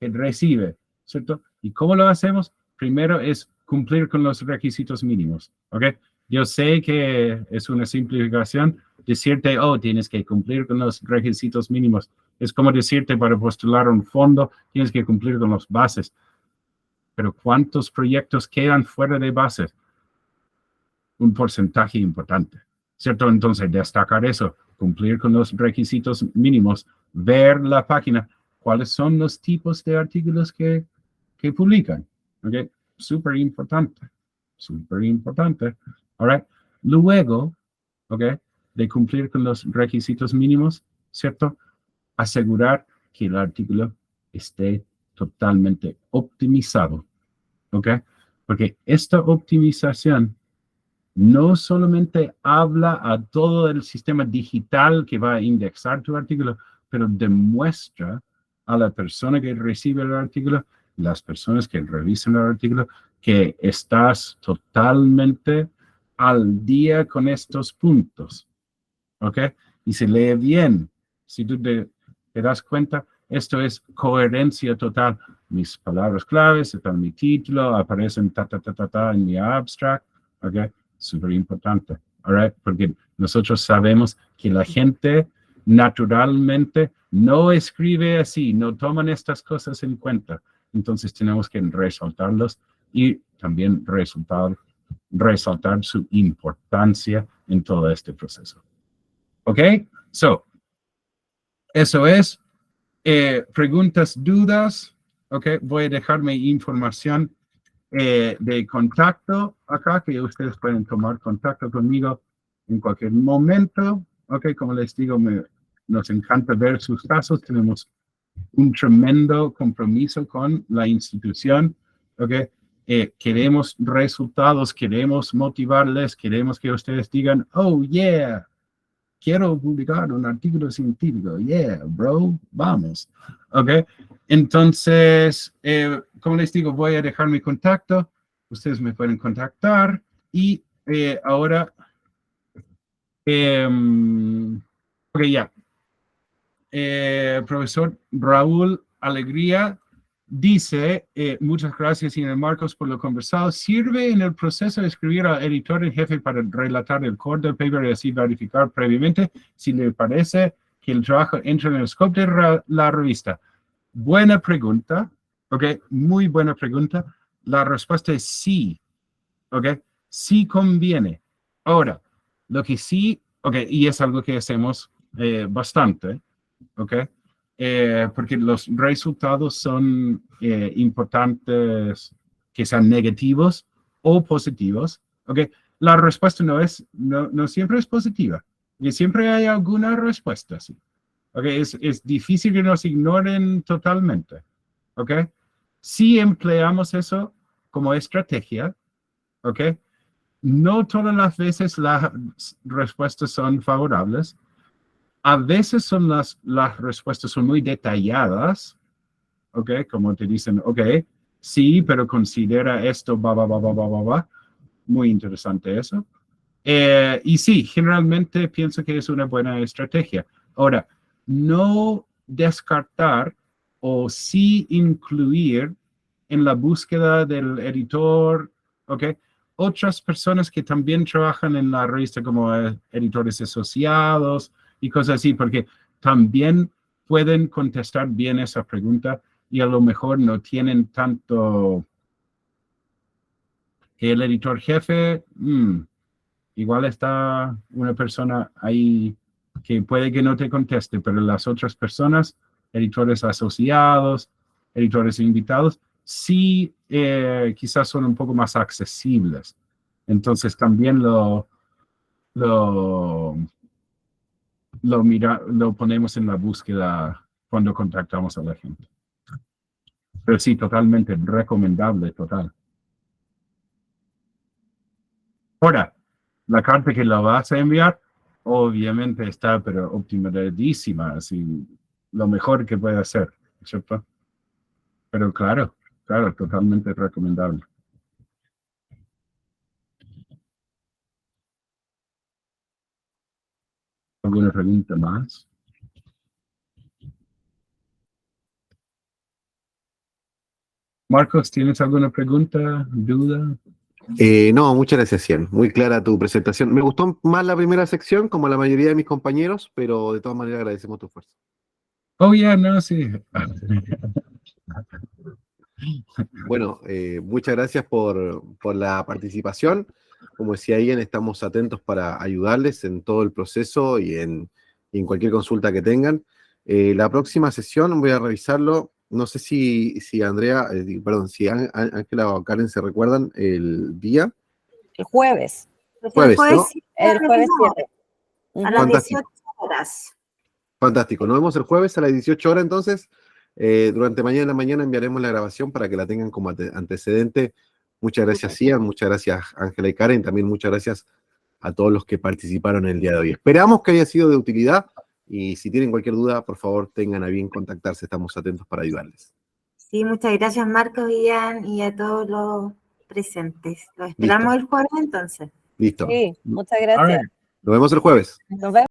que recibe, ¿cierto? ¿Y cómo lo hacemos? Primero es cumplir con los requisitos mínimos, ¿ok? Yo sé que es una simplificación decirte, oh, tienes que cumplir con los requisitos mínimos. Es como decirte para postular un fondo, tienes que cumplir con las bases. Pero ¿cuántos proyectos quedan fuera de bases? Un porcentaje importante, ¿cierto? Entonces, destacar eso, cumplir con los requisitos mínimos, ver la página, cuáles son los tipos de artículos que publican, ¿ok? Súper importante, súper importante, all right? Luego, ¿ok? De cumplir con los requisitos mínimos, ¿cierto? Asegurar que el artículo esté totalmente optimizado, ¿ok? Porque esta optimización no solamente habla a todo el sistema digital que va a indexar tu artículo, pero demuestra a la persona que recibe el artículo, las personas que revisan el artículo, que estás totalmente al día con estos puntos, ¿ok? Y se lee bien. Si tú te das cuenta, esto es coherencia total. Mis palabras claves, está en mi título, aparecen en mi abstract, ¿ok? Súper importante, all right? Porque nosotros sabemos que la gente naturalmente no escribe así, no toman estas cosas en cuenta. Entonces tenemos que resaltarlos y también resaltar su importancia en todo este proceso. ¿Ok? So, eso es. Preguntas, dudas. ¿Ok? Voy a dejar mi información de contacto acá, que ustedes pueden tomar contacto conmigo en cualquier momento. ¿Ok? Como les digo, nos encanta ver sus casos. Tenemos un tremendo compromiso con la institución. ¿Ok? Queremos resultados, queremos motivarles, queremos que ustedes digan, oh, yeah, quiero publicar un artículo científico. Yeah, bro, vamos. ¿Ok? Entonces, como les digo, voy a dejar mi contacto. Ustedes me pueden contactar. Y ahora, ok, ya. Profesor Raúl Alegría dice, muchas gracias, señor Marcos, por lo conversado. ¿Sirve en el proceso de escribir al editor en jefe para relatar el core del paper y así verificar previamente si le parece que el trabajo entra en el scope de la revista? Buena pregunta, ¿ok? Muy buena pregunta. La respuesta es sí, ¿ok? Sí conviene. Ahora, lo que sí, ¿ok? Y es algo que hacemos bastante, ¿ok? Porque los resultados son importantes que sean negativos o positivos, ¿ok? La respuesta no siempre es positiva, y siempre hay alguna respuesta, ¿sí? ¿Ok? Es difícil que nos ignoren totalmente, ¿ok? Si empleamos eso como estrategia, ¿ok? No todas las veces las respuestas son favorables. A veces las respuestas son muy detalladas, ¿ok? Como te dicen, ok, sí, pero considera esto, va. Muy interesante eso. Y sí, generalmente pienso que es una buena estrategia. Ahora, no descartar o sí incluir en la búsqueda del editor, ¿ok? Otras personas que también trabajan en la revista como editores asociados y cosas así, porque también pueden contestar bien esa pregunta y a lo mejor no tienen tanto el editor jefe. Igual está una persona ahí que puede que no te conteste, pero las otras personas, editores asociados, editores invitados, sí quizás son un poco más accesibles. Entonces también lo ponemos en la búsqueda cuando contactamos a la gente. Pero sí, totalmente recomendable, total. Ahora, la carta que la vas a enviar, obviamente está, pero optimizadísima, así, lo mejor que puede hacer, ¿cierto? Pero claro, totalmente recomendable. ¿Alguna pregunta más? Marcos, ¿tienes alguna pregunta, duda? No, muchas gracias, Cian. Muy clara tu presentación. Me gustó más la primera sección, como la mayoría de mis compañeros, pero de todas maneras agradecemos tu esfuerzo. Oh, yeah, no, sí. Bueno, muchas gracias por la participación. Como decía Ian, estamos atentos para ayudarles en todo el proceso y en cualquier consulta que tengan. La próxima sesión voy a revisarlo. No sé si Andrea, perdón, si Ángela o Karen se recuerdan el día. El jueves. Jueves, ¿no? El jueves 7. A las Fantástico. 18 horas. Fantástico. Nos vemos el jueves a las 18 horas entonces. Durante mañana en la mañana enviaremos la grabación para que la tengan como antecedente. Muchas gracias, Ian. Muchas gracias, Ángela y Karen. También muchas gracias a todos los que participaron el día de hoy. Esperamos que haya sido de utilidad y si tienen cualquier duda, por favor, tengan a bien contactarse. Estamos atentos para ayudarles. Sí, muchas gracias, Marcos, Ian, y a todos los presentes. Los esperamos el jueves entonces. Listo. Sí, muchas All gracias. right. Nos vemos el jueves. Nos vemos.